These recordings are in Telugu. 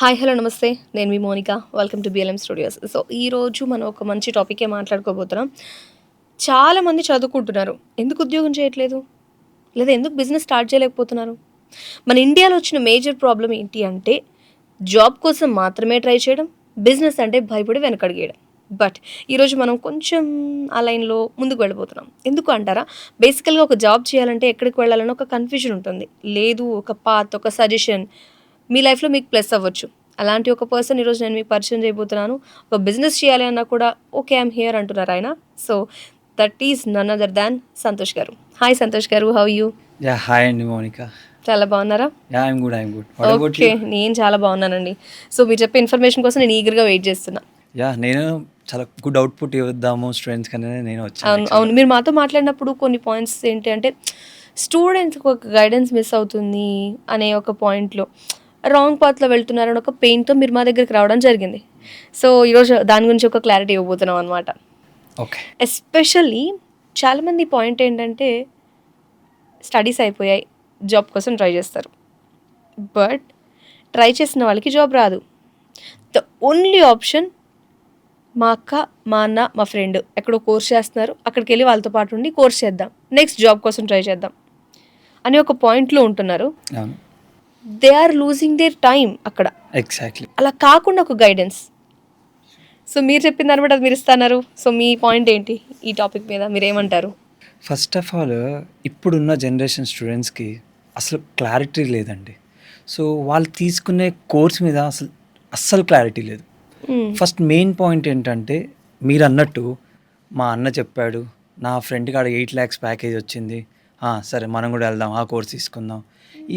హాయ్ హలో నమస్తే. నేను మీ Monika. Welcome to BLM studios. So ఈరోజు మనం ఒక మంచి టాపికే మాట్లాడుకోబోతున్నాం. చాలామంది చదువుకుంటున్నారు. ఎందుకు ఉద్యోగం చేయట్లేదు? లేదా ఎందుకు బిజినెస్ స్టార్ట్ చేయలేకపోతున్నారు? మన ఇండియాలో వచ్చిన మేజర్ ప్రాబ్లమ్ ఏంటి అంటే జాబ్ కోసం మాత్రమే ట్రై చేయడం, బిజినెస్ అంటే భయపడి వెనకడిగేయడం. బట్ ఈరోజు మనం కొంచెం ఆ లైన్లో ముందుకు వెళ్ళిపోతున్నాం. ఎందుకు అంటారా? బేసికల్గా ఒక జాబ్ చేయాలంటే ఎక్కడికి వెళ్ళాలని ఒక కన్ఫ్యూజన్ ఉంటుంది. లేదు ఒక పాత్, ఒక సజెషన్ మీ లైఫ్లో మీకు ప్లస్ అవ్వచ్చు. అలాంటి ఒక పర్సన్ ఈరోజు నేను మీకు పరిచయం చేయబోతున్నాను. ఒక బిజినెస్ చేయాలి అన్నా కూడా ఓకే ఐఎమ్ హియర్ అంటున్నారు ఆయన. So that is none other than Santosh garu. Hi Santosh గారు, హౌ యూ? యా హాయ్ అండి మౌనిక. చాలా బాగున్నారా? Yeah I'm good what about okay, you? నేను చాలా బాగున్నానండి. సో మీరు చెప్పే ఇన్ఫర్మేషన్ కోసం నేను ఈగర్గా వెయిట్ చేస్తున్నా. యా నేను చాలా గుడ్ అవుట్పుట్ ఇద్దాము స్టూడెంట్స్ కనే నేను వచ్చాను అవును అవును, మీరు మాతో మాట్లాడినప్పుడు కొన్ని పాయింట్స్ ఏంటి అంటే స్టూడెంట్స్కి ఒక గైడెన్స్ మిస్ అవుతుంది అనే ఒక పాయింట్లో రాంగ్ పాత్లో వెళ్తున్నారని ఒక పెయిన్తో మీరు మా దగ్గరికి రావడం జరిగింది. సో ఈరోజు దాని గురించి ఒక క్లారిటీ ఇవ్వబోతున్నాం అనమాట. ఓకే. ఎస్పెషల్లీ చాలామంది పాయింట్ ఏంటంటే స్టడీస్ అయిపోయాయి, జాబ్ కోసం ట్రై చేస్తారు. బట్ ట్రై చేసిన వాళ్ళకి జాబ్ రాదు. ద ఓన్లీ ఆప్షన్ మా అక్క, మా అన్న, మా ఫ్రెండ్ ఎక్కడో కోర్స్ చేస్తున్నారు, అక్కడికి వెళ్ళి వాళ్ళతో పాటు ఉండి కోర్స్ చేద్దాం, నెక్స్ట్ జాబ్ కోసం ట్రై చేద్దాం అని ఒక పాయింట్లో ఉంటున్నారు. అవును, they are losing their time అక్కడ. ఎగ్జాక్ట్లీ. అలా కాకుండా ఒక గైడెన్స్. సో మీరు చెప్పిన దాన్ని బట్టి అది మీరు ఇస్తున్నారు. సో మీ పాయింట్ ఏంటి ఈ టాపిక్ మీద, మీరు ఏమంటారు? ఫస్ట్ ఆఫ్ ఆల్ ఇప్పుడున్న జనరేషన్ స్టూడెంట్స్కి అసలు క్లారిటీ లేదండి. సో వాళ్ళు తీసుకునే కోర్స్ మీద అస్సలు క్లారిటీ లేదు. ఫస్ట్ మెయిన్ పాయింట్ ఏంటంటే మీరు అన్నట్టు మా అన్న చెప్పాడు, నా ఫ్రెండ్కి ఆడ 8 lakhs ప్యాకేజ్ వచ్చింది, సరే మనం కూడా వెళ్దాం ఆ కోర్స్ తీసుకుందాం,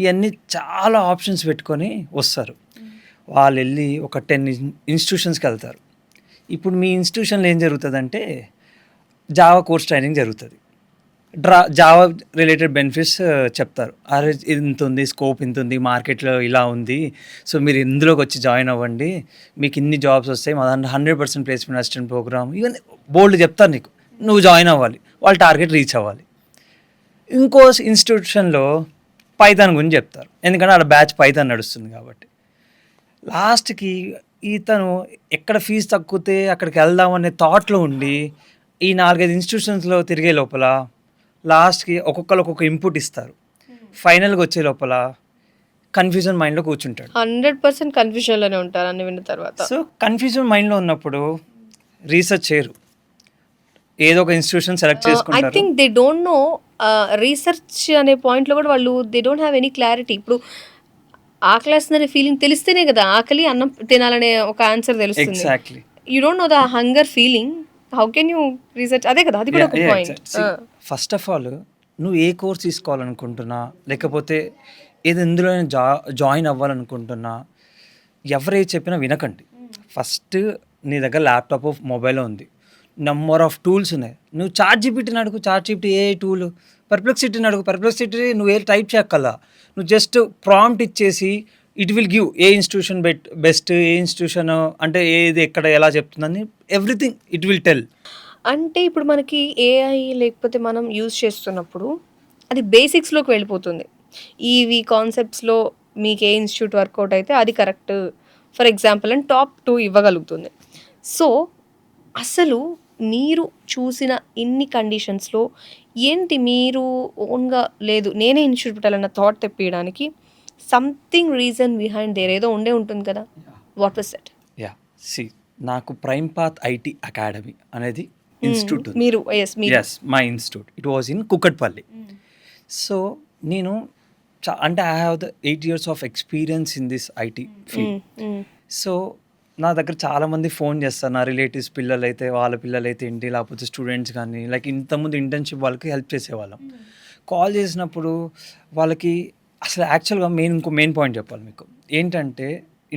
ఇవన్నీ చాలా ఆప్షన్స్ పెట్టుకొని వస్తారు. వాళ్ళు వెళ్ళి ఒక 10 ఇన్స్టిట్యూషన్స్కి వెళ్తారు. ఇప్పుడు మీ ఇన్స్టిట్యూషన్లో ఏం జరుగుతుందంటే జావా కోర్స్ ట్రైనింగ్ జరుగుతుంది. జావా రిలేటెడ్ బెనిఫిట్స్ చెప్తారు. అరే ఇంత ఉంది, స్కోప్ ఇంత ఉంది, మార్కెట్లో ఇలా ఉంది, సో మీరు ఇందులోకి వచ్చి జాయిన్ అవ్వండి, మీకు ఇన్ని జాబ్స్ వస్తాయి, మా దాంట్లో 100% ప్లేస్మెంట్ అసిస్టెంట్ ప్రోగ్రామ్, ఇవన్నీ బోల్డ్ చెప్తారు నీకు. నువ్వు జాయిన్ అవ్వాలి, వాళ్ళ టార్గెట్ రీచ్ అవ్వాలి. ఇంకో ఇన్స్టిట్యూషన్లో పైథాన్ గురించి చెప్తారు, ఎందుకంటే అక్కడ బ్యాచ్ పైథాన్ నడుస్తుంది కాబట్టి. లాస్ట్కి ఇతను ఎక్కడ ఫీజు తగ్గితే అక్కడికి వెళ్దామనే థాట్లో ఉండి ఈ 4-5 ఇన్స్టిట్యూషన్స్లో తిరిగే లోపల లాస్ట్కి ఒక్కొక్కరు ఒక్కొక్క ఇన్పుట్ ఇస్తారు. ఫైనల్గా వచ్చే లోపల కన్ఫ్యూజన్ మైండ్లో కూర్చుంటాడు. 100% కన్ఫ్యూజన్లోనే ఉంటారు అన్ని విన్న తర్వాత. సో కన్ఫ్యూజన్ మైండ్లో ఉన్నప్పుడు రీసెర్చ్ చేయరు, ఏదో ఒక ఇన్స్టిట్యూషన్ సెలెక్ట్ ఐ చేసుకుంటారు. Think they don't know. Research అనే పాయింట్లో కూడా వాళ్ళు they don't have any clarity. ఇప్పుడు ఆకలేస్తుందనే ఫీలింగ్ తెలిస్తేనే కదా ఆకలి అన్నం తినాలనే ఒక ఆన్సర్ తెలుస్తుంది. Exactly. You don't know the hunger feeling, how can you research? అదే కదా, అది కూడా ఒక పాయింట్. ఫస్ట్ ఆఫ్ ఆల్ నువ్వు ఏ కోర్స్ తీసుకోవాలనుకుంటున్నా, లేకపోతే ఏది ఎందులో జాయిన్ అవ్వాలనుకుంటున్నా, ఎవరైతే చెప్పినా వినకండి. ఫస్ట్ నీ దగ్గర ల్యాప్టాప్ మొబైల్ ఉంది, నెంబర్ ఆఫ్ టూల్స్ ఉన్నాయి. నువ్వు చాట్‌జీపీటీని అడుగు, చాట్‌జీపీటీ ఏ టూల్, పర్ప్లెక్సిటీని అడుగు, పర్ప్లెక్సిటీ నువ్వు ఏ టైప్ చేయక్కల్లా, నువ్వు జస్ట్ ప్రాంప్ట్ ఇచ్చేసి it will give a institution best, A institution అంటే ఏది ఎక్కడ ఎలా చెప్తుందని ఎవ్రీథింగ్ ఇట్ విల్ టెల్. అంటే ఇప్పుడు మనకి ఏఐ లేకపోతే మనం యూజ్ చేస్తున్నప్పుడు అది బేసిక్స్లోకి వెళ్ళిపోతుంది. ఈవి కాన్సెప్ట్స్లో మీకు ఏ ఇన్స్టిట్యూట్ వర్కౌట్ అయితే అది కరెక్ట్ ఫర్ ఎగ్జాంపుల్ అని టాప్ 2 ఇవ్వగలుగుతుంది. సో అసలు మీరు చూసిన ఇన్ని కండిషన్స్లో ఏంటి మీరు ఓన్గా లేదు నేనే ఇన్స్టిట్యూట్ పెట్టాలన్న థాట్ తెప్పియడానికి సంథింగ్ రీజన్ బిహైండ్ దేర్ ఏదో ఉండే ఉంటుంది కదా. What was that? Yeah see నాకు ప్రైమ్ పాత్ ఐటీ అకాడమీ అనేది ఇన్స్టిట్యూట్ ఉంది. మీరు as my institute it was in Kukatpally. So నేను అంటే I have the 8 years of experience in this IT field. So నా దగ్గర చాలామంది ఫోన్ చేస్తారు, నా రిలేటివ్స్ పిల్లలు అయితే వాళ్ళ పిల్లలు అయితే ఏంటి, లేకపోతే స్టూడెంట్స్ కానీ లైక్ ఇంతకుముందు ఇంటర్న్షిప్ వాళ్ళకి హెల్ప్ చేసేవాళ్ళం. కాల్ చేసినప్పుడు వాళ్ళకి అసలు యాక్చువల్గా ఇంకో మెయిన్ పాయింట్ చెప్పాలి మీకు ఏంటంటే,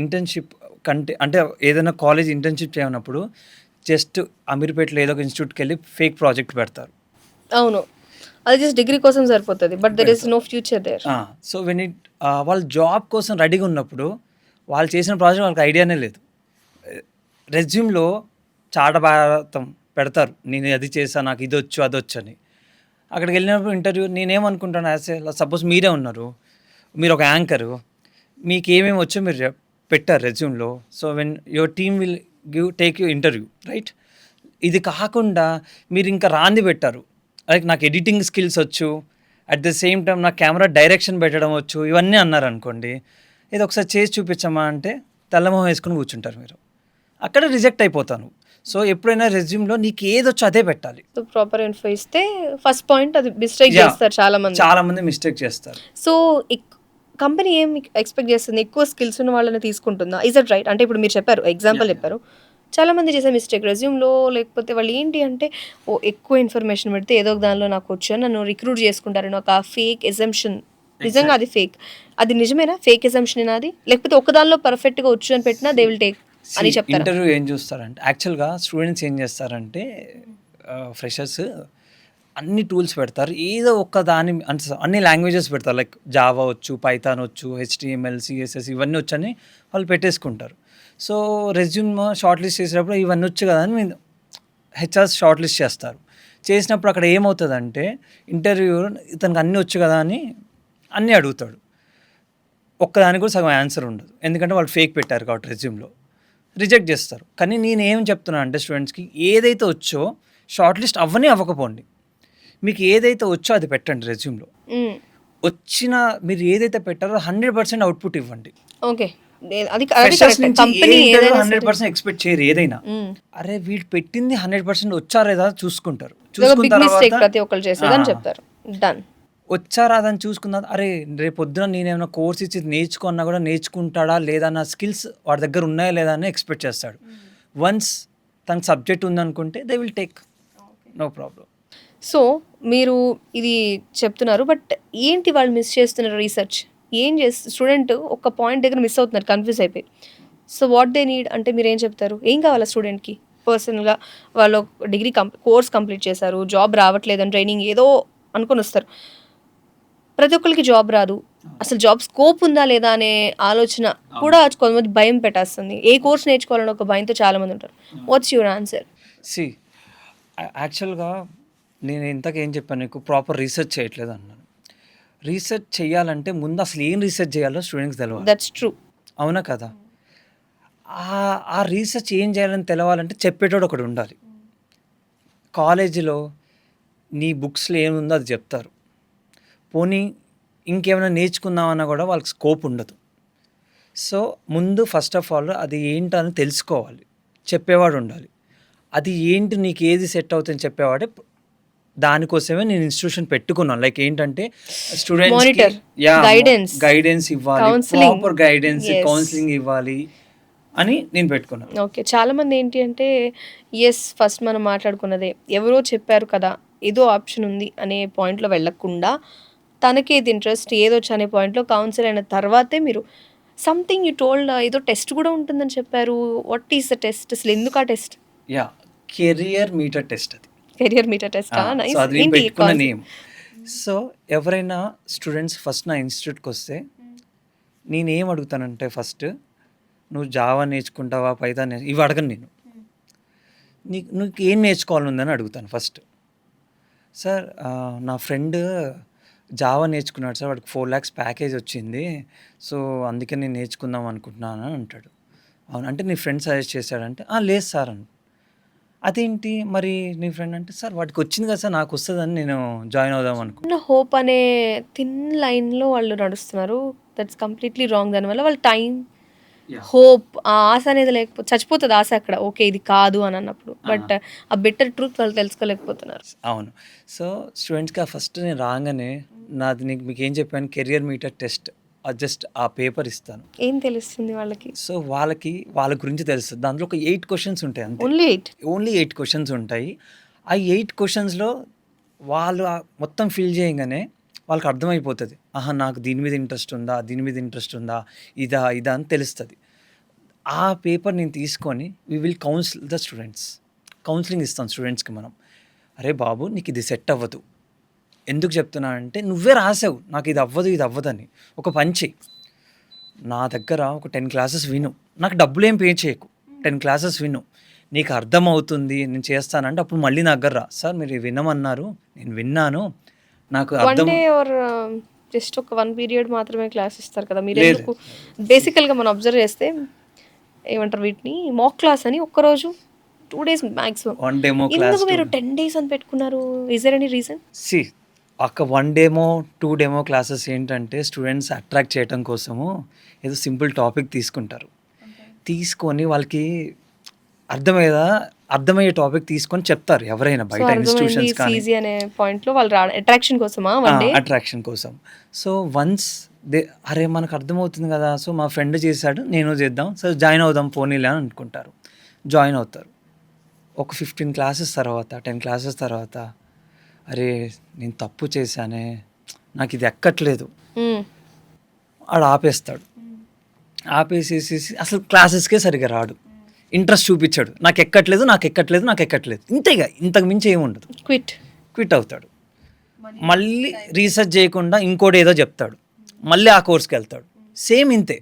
ఇంటర్న్షిప్ కంటే అంటే ఏదైనా కాలేజ్ ఇంటర్న్షిప్ చేయనప్పుడు జస్ట్ అమీర్పేటలో ఏదో ఒక ఇన్స్టిట్యూట్కి వెళ్ళి ఫేక్ ప్రాజెక్ట్ పెడతారు. అవును, అది జస్ట్ డిగ్రీ కోసం సరిపోతుంది, but there is no future there. So when వాళ్ళు జాబ్ కోసం రెడీగా ఉన్నప్పుడు వాళ్ళు చేసిన ప్రాజెక్ట్ వాళ్ళకి ఐడియానే లేదు. రెజ్యూమ్లో చాటభారతం పెడతారు, నేను అది చేశాను, నాకు ఇది వచ్చు అది వచ్చు అని. అక్కడికి వెళ్ళినప్పుడు ఇంటర్వ్యూ నేనేమనుకుంటాను, యాజ్ సపోజ్ మీరే ఉన్నారు, మీరు ఒక యాంకరు, మీకు ఏమేమి వచ్చో మీరు పెట్టారు రెజ్యూమ్లో. So when your team will take you interview, right? ఇది కాకుండా మీరు ఇంకా రాంది పెట్టారు, లైక్ నాకు ఎడిటింగ్ స్కిల్స్ వచ్చు, అట్ ద సేమ్ టైం నాకు కెమెరా డైరెక్షన్ పెట్టడం వచ్చు, ఇవన్నీ అన్నారు అనుకోండి. ఇది ఒకసారి చేసి చూపించమా అంటే తెల్లమొహం వేసుకుని కూర్చుంటారు మీరు. అక్కడ రిజెక్ట్ అయిపోతాను. సో ఎప్పుడైనా రెజ్యూమ్లో నీకు ఏదొచ్చో అదే పెట్టాలి. సో ప్రాపర్ ఇన్ఫో ఇస్తే ఫస్ట్ పాయింట్ అది మిస్టేక్ చేస్తారు చాలా మంది. మిస్టేక్ చేస్తారు. సో కంపెనీ ఏం ఎక్స్పెక్ట్ చేస్తుంది, ఎక్కువ స్కిల్స్ ఉన్న వాళ్ళని తీసుకుంటుందా? Is it right? అంటే ఇప్పుడు మీరు చెప్పారు, ఎగ్జాంపుల్ చెప్పారు, చాలా మంది చేసే మిస్టేక్ రెజ్యూమ్లో, లేకపోతే వాళ్ళు ఏంటి అంటే ఎక్కువ ఇన్ఫర్మేషన్ పెడితే ఏదో ఒక దానిలో నాకు వచ్చు అని నన్ను రిక్రూట్ చేసుకుంటారని ఒక ఫేక్ ఎజంప్షన్. నిజంగా అది ఫేక్? అది నిజమేనా? ఫేక్ ఎజంప్షన్ అది, లేకపోతే ఒక దానిలో పర్ఫెక్ట్గా వచ్చు అని పెట్టినా దే విల్ టేక్ అని చెప్తారు. ఇంటర్వ్యూ ఏం చూస్తారంటే, యాక్చువల్గా స్టూడెంట్స్ ఏం చేస్తారంటే, ఫ్రెషర్స్ అన్ని టూల్స్ పెడతారు, ఏదో ఒక్క దాని అన్ని లాంగ్వేజెస్ పెడతారు, లైక్ జావా వచ్చు, పైథాన్ వచ్చు, HTML, CSS ఇవన్నీ వచ్చని వాళ్ళు పెట్టేసుకుంటారు. సో రెజ్యూమ్ షార్ట్ లిస్ట్ చేసేటప్పుడు ఇవన్నీ వచ్చు కదా అని హెచ్ఆర్స్ షార్ట్ లిస్ట్ చేస్తారు. చేసినప్పుడు అక్కడ ఏమవుతుందంటే, ఇంటర్వ్యూ ఇతనికి అన్నీ వచ్చు కదా అని అన్నీ అడుగుతాడు, ఒక్కదానికి కూడా సగం ఆన్సర్ ఉండదు, ఎందుకంటే వాళ్ళు ఫేక్ పెట్టారు కాబట్టి రెజ్యూమ్లో రిజెక్ట్ చేస్తారు. కానీ నేను ఏం చెప్తున్నా అంటే స్టూడెంట్స్కి, ఏదైతే వచ్చో షార్ట్ లిస్ట్ అవ్వకపోండి, మీకు ఏదైతే వచ్చో అది పెట్టండి రెజ్యూమ్లో. వచ్చిన మీరు ఏదైతే పెట్టారో 100% అవుట్పుట్ ఇవ్వండి. ఓకే, అది కంపెనీ 100% ఎక్స్పెక్ట్ చేయరు ఏదైనా. అరే వీళ్ళు పెట్టింది 100% వచ్చారా లేదా చూసుకుంటారు. చూసుకున్న తర్వాత ప్రతి ఒక్కరు చేసేదని చెప్తారు, డన్. వచ్చారా అని చూసుకున్నా, అరే రేపు పొద్దున నేనేమైనా కోర్స్ ఇచ్చి నేర్చుకున్నా కూడా నేర్చుకుంటాడా లేదా, నా స్కిల్స్ వాడి దగ్గర ఉన్నాయా లేదా అని ఎక్స్పెక్ట్ చేస్తాడు. వన్స్ తనకు సబ్జెక్ట్ ఉందనుకుంటే they will take, no problem. So మీరు ఇది చెప్తున్నారు, బట్ ఏంటి వాళ్ళు మిస్ చేస్తున్నారు రీసెర్చ్? ఏం స్టూడెంట్ ఒక పాయింట్ దగ్గర మిస్ అవుతున్నారు, కన్ఫ్యూజ్ అయిపోయి. సో వాట్ దే నీడ్ అంటే మీరు ఏం చెప్తారు? ఏం కావాలా స్టూడెంట్కి? పర్సనల్గా వాళ్ళు డిగ్రీ కోర్స్ కంప్లీట్ చేశారు, జాబ్ రావట్లేదని ట్రైనింగ్ ఏదో అనుకొని వస్తారు. ప్రతి ఒక్కరికి జాబ్ రాదు, అసలు జాబ్ స్కోప్ ఉందా లేదా అనే ఆలోచన కూడా కొంతమంది భయం పెట్టేస్తుంది. ఏ కోర్స్ నేర్చుకోవాలని ఒక భయంతో చాలామంది ఉంటారు. What's your answer? సి యాక్చువల్గా నేను ఇంతకేం చెప్పాను, నీకు ప్రాపర్ రీసెర్చ్ చేయట్లేదు అన్నాను. రీసెర్చ్ చేయాలంటే ముందు అసలు ఏం రీసెర్చ్ చేయాలో స్టూడెంట్స్ తెలవాలి. దట్స్ ట్రూ, అవునా కదా? ఆ రీసెర్చ్ ఏం చేయాలని తెలవాలంటే చెప్పేటోడు ఒకడు ఉండాలి. కాలేజీలో నీ బుక్స్లో ఏముందో అది చెప్తారు, పోనీ ఇంకేమైనా నేర్చుకుందామన్నా కూడా వాళ్ళకి స్కోప్ ఉండదు. సో ముందు ఫస్ట్ ఆఫ్ ఆల్ అది ఏంటని తెలుసుకోవాలి, చెప్పేవాడు ఉండాలి. అది ఏంటి, నీకు ఏది సెట్ అవుతుందని చెప్పేవాడే. దానికోసమే నేను ఇన్స్టిట్యూషన్ పెట్టుకున్నాను, లైక్ ఏంటంటే స్టూడెంట్స్ గైడెన్స్ ఇవ్వాలి, ప్రాపర్ గైడెన్స్, కౌన్సిలింగ్ ఇవ్వాలి అని నేను పెట్టుకున్నాను. ఓకే, చాలామంది ఏంటి అంటే ఫస్ట్ మనం మాట్లాడుకున్నదే, ఎవరో చెప్పారు కదా ఏదో ఆప్షన్ ఉంది అనే పాయింట్లో వెళ్ళకుండా, తనకి ఏది ఇంట్రెస్ట్ ఏదొచ్చు అనే పాయింట్లో కౌన్సిల్ అయిన తర్వాతే మీరు సంథింగ్ యూ టోల్డ్, ఏదో టెస్ట్ కూడా ఉంటుందని చెప్పారు. What is the test? అసలు ఎందుకు ఆ టెస్ట్? Career meter test. అది career meter test. Name. So ఎవరైనా స్టూడెంట్స్ ఫస్ట్ నా ఇన్స్టిట్యూట్కి వస్తే నేనేం అడుగుతానంటే, ఫస్ట్ నువ్వు జావా నేర్చుకుంటావా, పైథాన్ ఇవి అడగను నేను. నీకు ఏం నేర్చుకోవాలని అడుగుతాను ఫస్ట్. సార్ నా ఫ్రెండ్ జావా నేర్చుకున్నాడు సార్, వాడికి 4 lakhs ప్యాకేజ్ వచ్చింది, సో అందుకే నేను నేర్చుకుందాం అనుకుంటున్నాను అని అంటాడు. అవును అంటే నీ ఫ్రెండ్ సజెస్ట్ చేశాడంటే, లేదు సార్ అని. అదేంటి మరి నీ ఫ్రెండ్ అంటే, సార్ వాడికి వచ్చింది కదా సార్, నాకు వస్తుందని నేను జాయిన్ అవుదాం అనుకుంటున్నా. హోప్ అనే థిన్ లైన్లో వాళ్ళు నడుస్తున్నారు. That's completely wrong. దానివల్ల వాళ్ళ టైం, హోప్, ఆ ఆశ అనేది లేకపోతే చచ్చిపోతుంది ఆశ అక్కడ. ఓకే ఇది కాదు అని అన్నప్పుడు, బట్ ఆ బెటర్ ట్రూత్ వాళ్ళు తెలుసుకోలేకపోతున్నారు. అవును. సో స్టూడెంట్స్కి ఫస్ట్ నేను రాగానే మీకు ఏం చెప్పాను, కెరియర్ మీటర్ టెస్ట్, జస్ట్ ఆ పేపర్ ఇస్తాను. ఏం తెలుస్తుంది వాళ్ళకి? సో వాళ్ళ గురించి తెలుస్తుంది. దాంట్లో ఒక 8 questions ఉంటాయి అంతే. ఓన్లీ 8 questions ఉంటాయి. ఆ 8 questionsలో వాళ్ళు మొత్తం ఫిల్ చేయగానే వాళ్ళకి అర్థమైపోతుంది, నాకు దీని మీద ఇంట్రెస్ట్ ఉందా, దీని మీద ఇంట్రెస్ట్ ఉందా, ఇదా అని తెలుస్తుంది. ఆ పేపర్ నేను తీసుకొని we will counsel the students. Counselling ఇస్తాం స్టూడెంట్స్కి మనం. అరే బాబు నీకు ఇది సెట్ అవ్వదు, ఎందుకు చెప్తున్నా అంటే నువ్వే రాసావు నాకు ఇది అవ్వదని. ఒక పని చెయ్యి, నా దగ్గర ఒక 10 classes విను, నాకు డబ్బులు ఏం పే చేయకు, 10 classes విను, నీకు అర్థమవుతుంది నేను చేస్తానంటే అప్పుడు మళ్ళీ నా దగ్గర రా. సార్ మీరు వినమన్నారు, నేను విన్నాను, నాకు అర్థం. జస్ట్ ఒక 1 పీరియడ్ మాత్రమే క్లాస్ ఇస్తారు కదా! లేదు. మీరెందుకు బేసికల్‌గా మనం అబ్జర్వ్ చేస్తే ఏమంటారు వీటిని మాక్ క్లాస్ అని ఒక్కరోజు 2 days maximum. One demo class ఎందుకు మీరు 10 డేస్ అని పెట్టుకున్నారు? Is there any reason? See ఒక 1 డేమో 2 డేమో క్లాసెస్ ఏంటంటే స్టూడెంట్స్ అట్రాక్ట్ చేయడం కోసము ఏదో సింపుల్ టాపిక్ తీసుకుంటారు. తీసుకొని వాళ్ళకి అర్థమయ్యే టాపిక్ తీసుకొని చెప్తారు ఎవరైనా సో బయట అర్థమైంది ఇన్స్టిట్యూషన్స్ కానీ సీజీ అనే పాయింట్‌లో వాళ్ళు అట్రాక్షన్ కోసమా 1 డే? అట్రాక్షన్ కోసం. సో వన్స్ అరే మనకు అర్థమవుతుంది కదా, సో మా ఫ్రెండ్ చేశాడు నేను చేద్దాం, సో జాయిన్ అవుదాం పోనీలే అని అనుకుంటారు. జాయిన్ అవుతారు. ఒక 15 క్లాసెస్ తర్వాత 10 క్లాసెస్ తర్వాత అరే నేను తప్పు చేశానే, నాకు ఇది ఎక్కట్లేదు, హ్మ్. ఆడు ఆపేస్తాడు. ఆపేసేసేసి అసలు క్లాసెస్కే సరిగా రాడు, ఇంట్రెస్ట్ చూపించాడు, నాకు ఎక్కట్లేదు ఇంతేగా, ఇంతకు మించి ఏముండదు. క్విట్ అవుతాడు. మళ్ళీ రీసెర్చ్ చేయకుండా ఇంకోటి ఏదో చెప్తాడు, మళ్ళీ ఆ కోర్స్కి వెళ్తాడు. సేమ్ ఇంతే.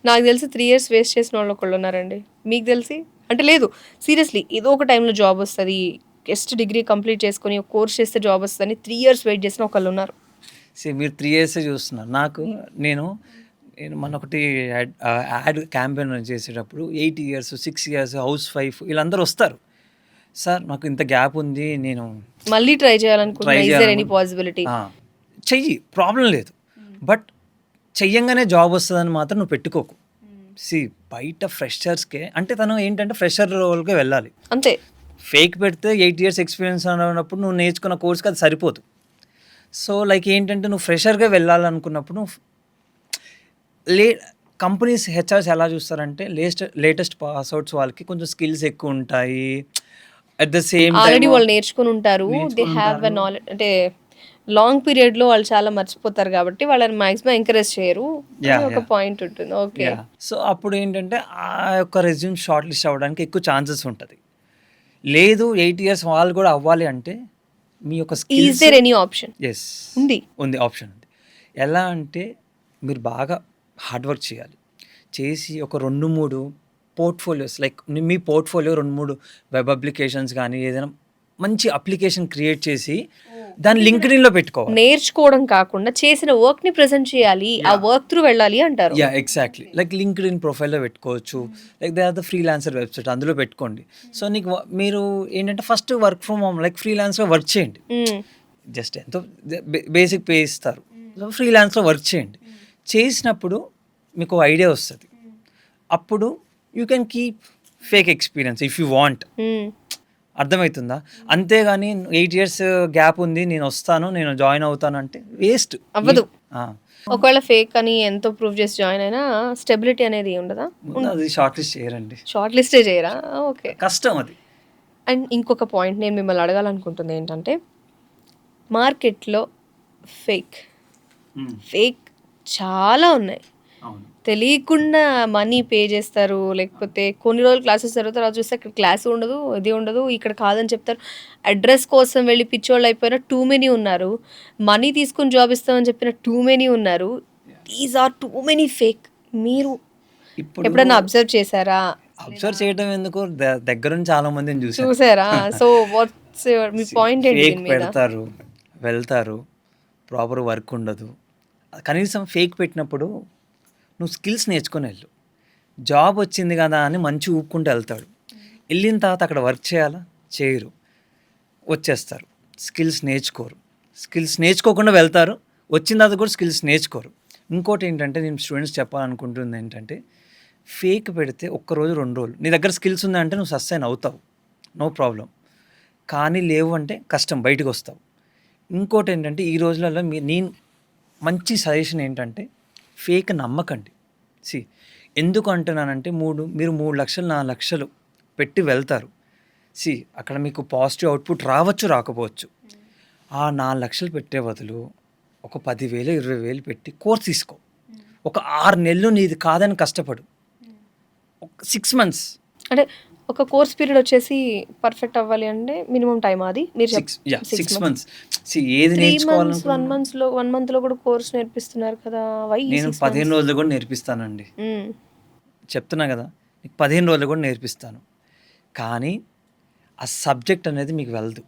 నాకు తెలిసి 3 ఇయర్స్ వేస్ట్ చేసిన వాళ్ళు ఒకళ్ళు ఉన్నారండి. మీకు తెలిసి? అంటే లేదు సీరియస్లీ ఏదో ఒక టైంలో జాబ్ వస్తది. జస్ట్ డిగ్రీ కంప్లీట్ చేసుకొని ఒక కోర్స్ చేస్తే జాబ్ వస్తదని 3 ఇయర్స్ వెయిట్ చేసిన ఒకళ్ళు ఉన్నారు. మీరు 3 ఇయర్సే చూస్తున్నారు. నేను మన ఒకటి యాడ్ క్యాంపెయిన్ చేసేటప్పుడు 8 ఇయర్స్ 6 ఇయర్స్ హౌస్ వైఫ్ వీళ్ళందరూ వస్తారు. సార్ నాకు ఇంత గ్యాప్ ఉంది, నేను మళ్ళీ ట్రై చేయాలనుకుంటున్నా. Try ఈస్ దేర్ ఎనీ చేయాలనుకుంటున్నా. పాసిబిలిటీ? చెయ్యి, ప్రాబ్లం లేదు. బట్ చెయ్యంగానే జాబ్ వస్తుందని మాత్రం నువ్వు పెట్టుకోకు. బయట ఫ్రెషర్స్కే అంటే తను ఏంటంటే ఫ్రెషర్ రోల్కే వెళ్ళాలి. అంతే. ఫేక్ పెడితే 8 ఇయర్స్ ఎక్స్పీరియన్స్ అన్నప్పుడు నువ్వు నేర్చుకున్న కోర్స్కి అది సరిపోదు. సో లైక్ ఏంటంటే నువ్వు ఫ్రెషర్గా వెళ్ళాలనుకున్నప్పుడు నువ్వు కంపెనీస్ హెచ్ఆర్స్ ఎలా చూస్తారంటే లేటెస్ట్ పాస్అవుట్స్ వాళ్ళకి కొంచెం స్కిల్స్ ఎక్కువ ఉంటాయి. అట్ ద సేమ్ ఆల్రెడీ వాళ్ళు నేర్చుకుని ఉంటారు. They have a knowledge. అంటే లాంగ్ పీరియడ్‌లో వాళ్ళు చాలా మర్చిపోతారు కాబట్టి వాళ్ళని మాక్సిమం ఎంకరేజ్ చేయరు. ఒక పాయింట్ ఉంటుంది. ఓకే. సో అప్పుడు ఏంటంటే ఆ యొక్క రెజ్యూమ్ షార్ట్ లిస్ట్ అవ్వడానికి ఎక్కువ ఛాన్సెస్ ఉంటుంది. లేదు 8 ఇయర్స్ వాళ్ళు కూడా అవ్వాలి అంటే మీ యొక్క is skills there any option? ఉంది ఆప్షన్ ఉంది. ఎలా అంటే మీరు బాగా హార్డ్ వర్క్ చేయాలి. చేసి ఒక 2-3 పోర్ట్ఫోలియోస్ లైక్ మీ పోర్ట్ఫోలియో 2-3 వెబ్ అప్లికేషన్స్ కానీ ఏదైనా మంచి అప్లికేషన్ క్రియేట్ చేసి దాన్ని లింక్డ్ఇన్‌లో పెట్టుకోవాలి. నేర్చుకోవడం కాకుండా చేసిన వర్క్‌ని ప్రెజెంట్ చేయాలి. ఆ వర్క్ త్రూ వెళ్ళాలి అంటారు. ఎగ్జాక్ట్లీ. లైక్ లింక్డ్ఇన్ ప్రొఫైల్‌లో పెట్టుకోవచ్చు. Like they are the freelancer website, అందులో పెట్టుకోండి. సో మీరు ఏంటంటే first work from home like ఫ్రీలాన్స్‌లో వర్క్ చేయండి. జస్ట్ ఎంతో బేసిక్ పే ఇస్తారు. సో ఫ్రీలాన్స్‌లో వర్క్ చేయండి. చేసినప్పుడు మీకు ఐడియా వస్తుంది. అప్పుడు you can keep fake experience if you want. అర్థమవుతుందా? అంతేగాని 8 ఇయర్స్ గ్యాప్ ఉంది, నేను జాయిన్ అవుతాను అంటే వేస్ట్ అవ్వదు. ఒకవేళ ఫేక్ అని ఎంతో ప్రూవ్ చేసి జాయిన్ అయినా స్టెబిలిటీ అనేది ఉండదా? అది షార్ట్ లిస్ట్ చేయరండి. షార్ట్ లిస్టే చేయరా? ఓకే. కష్టం అది. అండ్ ఇంకొక పాయింట్ నేను మిమ్మల్ని అడగాలనుకుంటుంది ఏంటంటే మార్కెట్లో ఫేక్ చాలా ఉన్నాయి. తెలియకుండా మనీ పే చేస్తారు. లేకపోతే కొన్ని రోజులు క్లాసెస్ తర్వాత చూస్తే ఇక్కడ క్లాస్ ఉండదు, ఇది ఉండదు, ఇక్కడ కాదని చెప్తారు. అడ్రస్ కోసం వెళ్ళి పిచ్చోళ్ళు అయిపోయిన టూ మెనీ ఉన్నారు. మనీ తీసుకుని జాబ్ ఇస్తామని చెప్పిన టూ మెనీ ఉన్నారు. These are too many fake. మీరు ఎప్పుడన్నా అబ్జర్వ్ చేశారా? అబ్జర్వ్ చేయడం ఎందుకు, దగ్గర నుంచి చాలా మందిని చూసారా? సో వాట్స్ మీ పాయింట్ ఏంటి? పెడతారు, వెళ్తారు, ప్రాపర్ వర్క్ ఉండదు. కనీసం ఫేక్ పెట్టినప్పుడు నువ్వు స్కిల్స్ నేర్చుకొని వెళ్ళు. జాబ్ వచ్చింది కదా అని మంచి ఊపుకుంటూ వెళ్తాడు. వెళ్ళిన తర్వాత అక్కడ వర్క్ చేయాలా, చేయరు, వచ్చేస్తారు. స్కిల్స్ నేర్చుకోకుండా వెళ్తారు. వచ్చిన తర్వాత కూడా స్కిల్స్ నేర్చుకోరు. ఇంకోటి ఏంటంటే నేను స్టూడెంట్స్ చెప్పాలనుకుంటుంది ఏంటంటే ఫేక్ పెడితే ఒక్కరోజు 2 రోజులు నీ దగ్గర స్కిల్స్ ఉందంటే నువ్వు సస్టైన్ అవుతావు, నో ప్రాబ్లం. కానీ లేవు అంటే కష్టం, బయటకు వస్తావు. ఇంకోటి ఏంటంటే ఈ రోజులలో నేను మంచి సజెషన్ ఏంటంటే ఫేక్ నమ్మకండి. ఎందుకు అంటున్నానంటే మీరు 3 లక్షలు 4 లక్షలు పెట్టి వెళ్తారు. అక్కడ మీకు పాజిటివ్ అవుట్పుట్ రావచ్చు, రాకపోవచ్చు. ఆ 4 లక్షలు పెట్టే బదులు ఒక 10,000 20,000 పెట్టి కోర్స్ తీసుకో. ఒక 6 నెలలు నీది కాదని కష్టపడు. 6 months అంటే ఒక కోర్స్ పీరియడ్ వచ్చేసి పర్ఫెక్ట్ అవ్వాలి అంటే మినిమం టైం అది మీరు 6 months. ఏది నేర్చుకోవాలనుకుంటున్నా 1 month లో కూడా కోర్స్ నేర్పిస్తున్నారు కదా. నేను 15 రోజులు కూడా నేర్పిస్తానండి. చెప్తున్నా కదా, 15 రోజులు కూడా నేర్పిస్తాను. కానీ ఆ సబ్జెక్ట్ అనేది మీకు వెళ్ళదు.